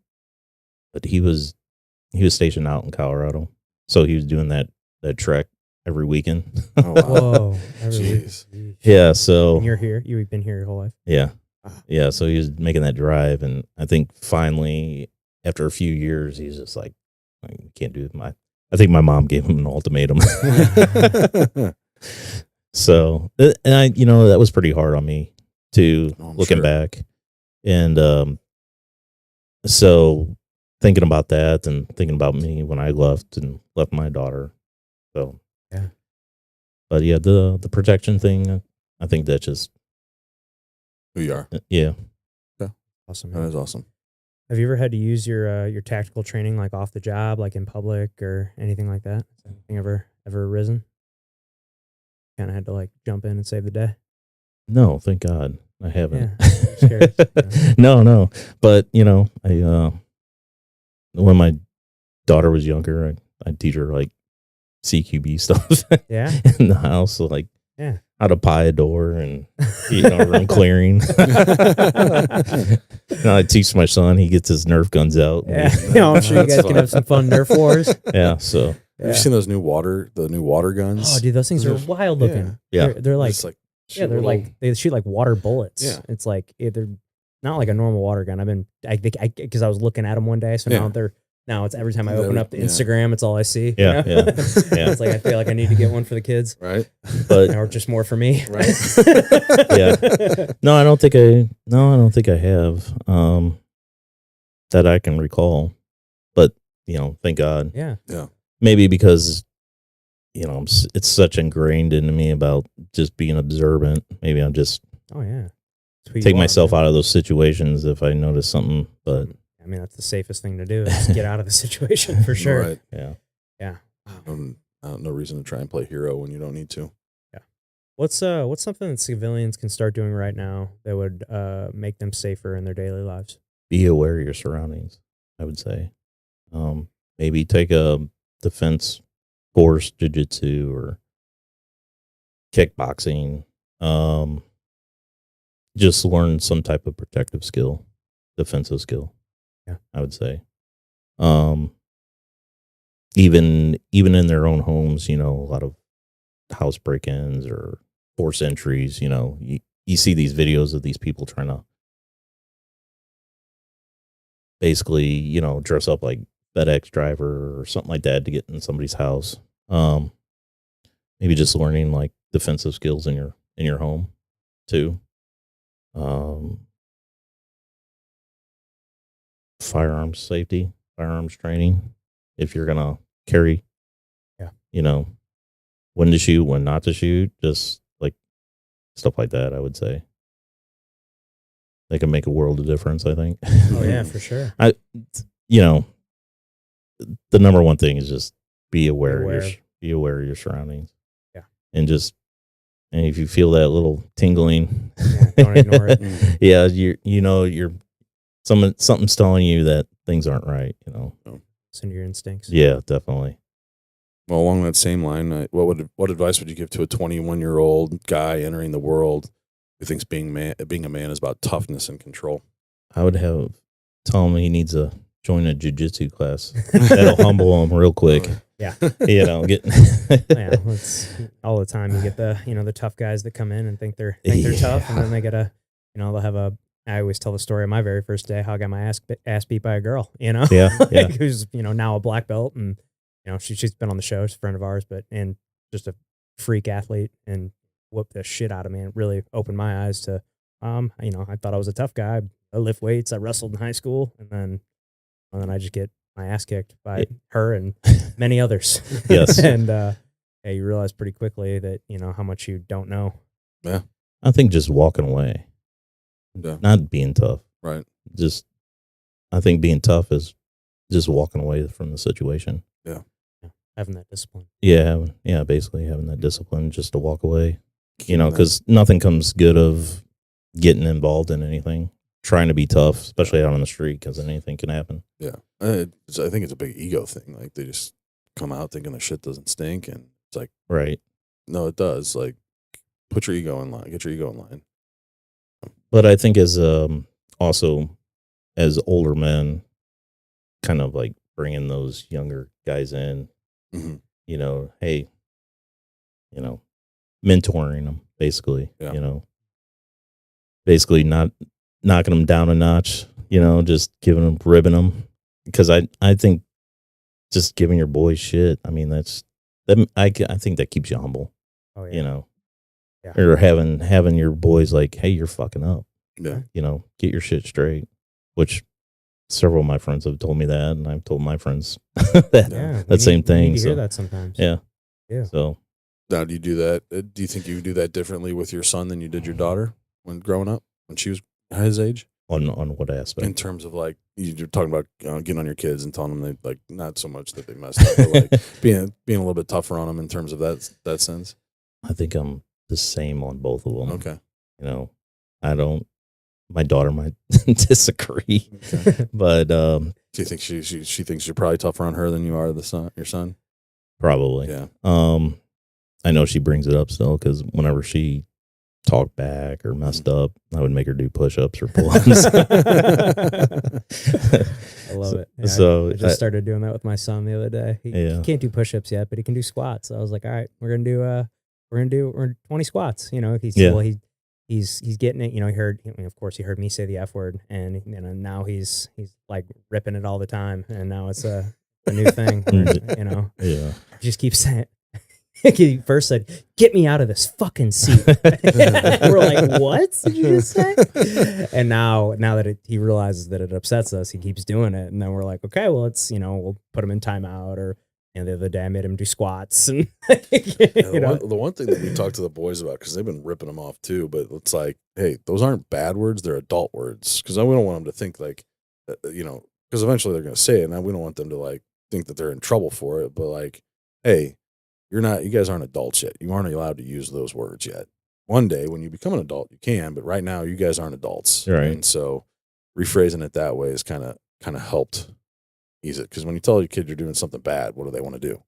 but he was stationed out in Colorado. So he was doing that trek every weekend. Oh, wow. Whoa. Jeez. Yeah. So And you're here. You've been here your whole life. yeah. Wow. Yeah. So he was making that drive. And I think finally, after a few years, he's just like, I can't do it. I think my mom gave him an ultimatum. So, and I, that was pretty hard on me too, looking back. And so thinking about that and thinking about me when I left my daughter. So, yeah. But yeah, the protection thing, I think that's just who you are. Yeah. Yeah. Awesome. That Man. is awesome. Have you ever had to use your tactical training like off the job, like in public or anything like that? Has anything ever arisen? Kind of had to like jump in and save the day. No, thank God I haven't. Yeah, I'm just curious, you No. But I when my daughter was younger, I'd teach her like CQB stuff Yeah. in the house, so like Yeah. how to pie a door and room clearing. I teach my son; he gets his Nerf guns out. Yeah, I'm sure you That's guys can fun. have some fun Nerf wars. Yeah, so Have Yeah. you seen those new water guns? Oh, dude, those things are wild looking. Yeah. They're like, Just, yeah, they're like they shoot like water bullets. Yeah. It's like they're not like a normal water gun. I think because I was looking at them one day, so Yeah. now it's every time I open up the Yeah. Instagram, it's all I see. Yeah, you know? yeah. It's like I feel like I need to get one for the kids, right. but or just more for me. Right. Yeah. No, I don't think I have that I can recall. But thank God. Yeah. Maybe because it's such ingrained into me about just being observant. Maybe I'm just Oh yeah. That's who you take are, myself man. out of those situations if I notice something. But I mean, that's the safest thing to do is get out of the situation for sure. Right. yeah, No reason to try and play hero when you don't need to. What's something that civilians can start doing right now that would make them safer in their daily lives? be aware of your surroundings. I would say, maybe take a defense course, jiu-jitsu or kickboxing. Just learn some type of protective skill, defensive skill. Yeah. I would say. Even in their own homes, a lot of house break-ins or forced entries, you see these videos of these people trying to basically, dress up like FedEx driver or something like that to get in somebody's house. Maybe just learning like defensive skills in your home too. Firearms safety, firearms training. If you're gonna carry, when to shoot, when not to shoot, just like stuff like that. I would say they can make a world of difference. I think. Oh yeah, for sure. The number one thing is just be aware of your surroundings. Yeah, and if you feel that little tingling, don't ignore it. Yeah, you're something's telling you that things aren't right. Listen to your instincts. Yeah, definitely. Well, along that same line, what advice would you give to a 21-year-old guy entering the world who thinks being a man is about toughness and control? I would tell him he needs to join a jiu-jitsu class. That'll humble him real quick. Yeah. Yeah, it's all the time you get the tough guys that come in and think they're tough, and then they get they'll have I always tell the story of my very first day how I got my ass beat by a girl, Yeah. who's now a black belt, and she's been on the show, she's a friend of ours, and just a freak athlete, and whooped the shit out of me. And it really opened my eyes to I thought I was a tough guy. I lift weights, I wrestled in high school, and then I just get my ass kicked by her and many others. Yes. And you realize pretty quickly that how much you don't know. Yeah. I think just walking away. Yeah. Not being tough. Right. I think being tough is just walking away from the situation. Yeah. Having that discipline. Yeah, basically having that discipline just to walk away. Because nothing comes good of getting involved in anything. Trying to be tough, especially out on the street, because anything can happen. Yeah. I think it's a big ego thing. Like they just come out thinking their shit doesn't stink, and it's like, Right. no, it does. Like, put your ego in line. Get your ego in line. But I think as also as older men, kind of like bringing those younger guys in, Mm-hmm. hey, mentoring them basically, Yeah. Basically not knocking them down a notch, just ribbing them. Because I think just giving your boys shit, I mean, I think that keeps you humble, Oh yeah. Yeah. or having your boys like, hey, you're fucking up. Yeah. Get your shit straight, which several of my friends have told me that, and I've told my friends that same thing. You need to so hear that sometimes. yeah. So Now, do you do that? Do you think you do that differently with your son than you did your daughter when growing up, when she was his age? On what aspect? In terms of like you're talking about getting on your kids and telling them they like not so much that they messed up, but like being a little bit tougher on them in terms of that sense. I think I'm the same on both of them. Okay. You know, I don't. My daughter might disagree, Okay. but Do you think she thinks you're probably tougher on her than you are your son? probably. Yeah. I know she brings it up still because whenever she talked back or messed up, I would make her do push-ups or pull-ups. I love it. Yeah, So I just started doing that with my son the other day. He can't do push-ups yet, but he can do squats. So I was like, all right, we're gonna do 20 squats. You know, he's getting it. You know, of course he heard me say the F word, and now he's like ripping it all the time, and now it's a new thing. Where, you know, Yeah. he just keeps saying. He first said, "Get me out of this fucking seat." We're like, "What did you just say?" And now that he realizes that it upsets us, he keeps doing it. And then we're like, "Okay, well, we'll put him in timeout." Or the other day, I made him do squats. And the one thing that we talked to the boys about, because they've been ripping them off too, but it's like, hey, those aren't bad words; they're adult words. Because we don't want them to think like, because eventually they're going to say it, and we don't want them to like think that they're in trouble for it. But like, hey. You guys aren't adults yet. You aren't allowed to use those words yet. One day when you become an adult, you can, but right now you guys aren't adults. Right. And so rephrasing it that way is kind of helped ease it. Because when you tell your kid you're doing something bad, what do they want to do?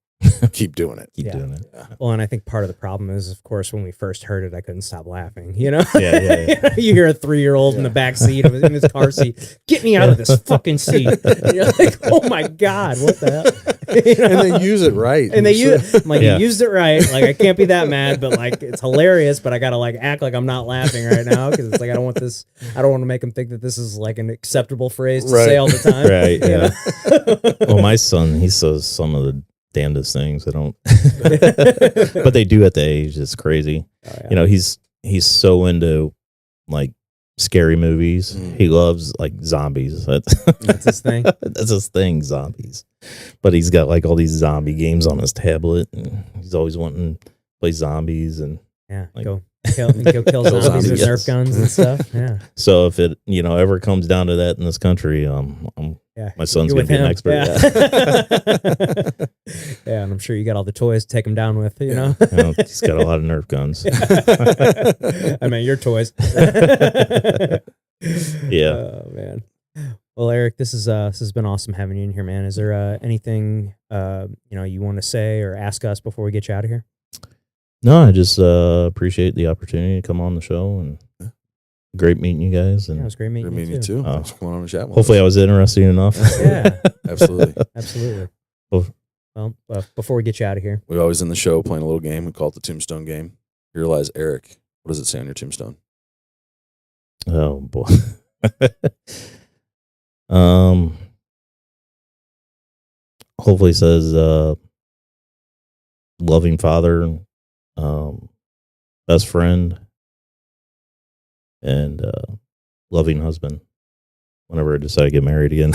Keep doing it. Keep doing it. Yeah. Well, and I think part of the problem is, of course, when we first heard it, I couldn't stop laughing. You know, Yeah. You hear a 3-year-old in the back seat in his car seat, "Get me out of this fucking seat!" And you're like, "Oh my god, what the hell?" And they use it right. And you used it right. Like, I can't be that mad, but like, it's hilarious. But I gotta like act like I'm not laughing right now because it's like I don't want to make them think that this is like an acceptable phrase to say all the time. Right. Yeah. Well, my son, he says some of the damnedest things. I don't, but they do at the age. It's crazy. Oh, yeah. You know, he's so into like scary movies. He loves like zombies. That's his thing. That's his thing, zombies. But he's got like all these zombie games on his tablet, and he's always wanting to play zombies and like, go kill zombies with Nerf guns and stuff. Yeah. So if it ever comes down to that in this country, my son's gonna be an expert. Yeah, and I'm sure you got all the toys to take him down with. You know, he's got a lot of Nerf guns. I mean, your toys. Yeah. Oh man. Well, Eric, this has been awesome having you in here, man. Is there anything you want to say or ask us before we get you out of here? No, I just appreciate the opportunity to come on the show, and great meeting you guys. And it was great meeting you too. Thanks for coming on the chat. Hopefully, I was interesting enough. Yeah, absolutely. Well, before we get you out of here, we always in the show playing a little game. We call it the Tombstone game. You realize, Eric, what does it say on your tombstone? Oh boy. Hopefully it says loving father, best friend, and loving husband whenever I decide to get married again.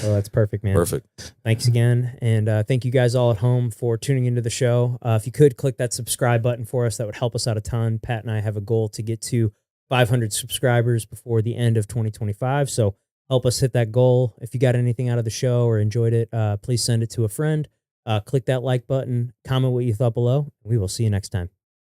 Well, that's perfect, man. Perfect. Thanks again. And thank you guys all at home for tuning into the show. If you could click that subscribe button for us, that would help us out a ton. Pat and I have a goal to get to 500 subscribers before the end of 2025. So help us hit that goal. If you got anything out of the show or enjoyed it, please send it to a friend. Click that like button, comment what you thought below. We will see you next time.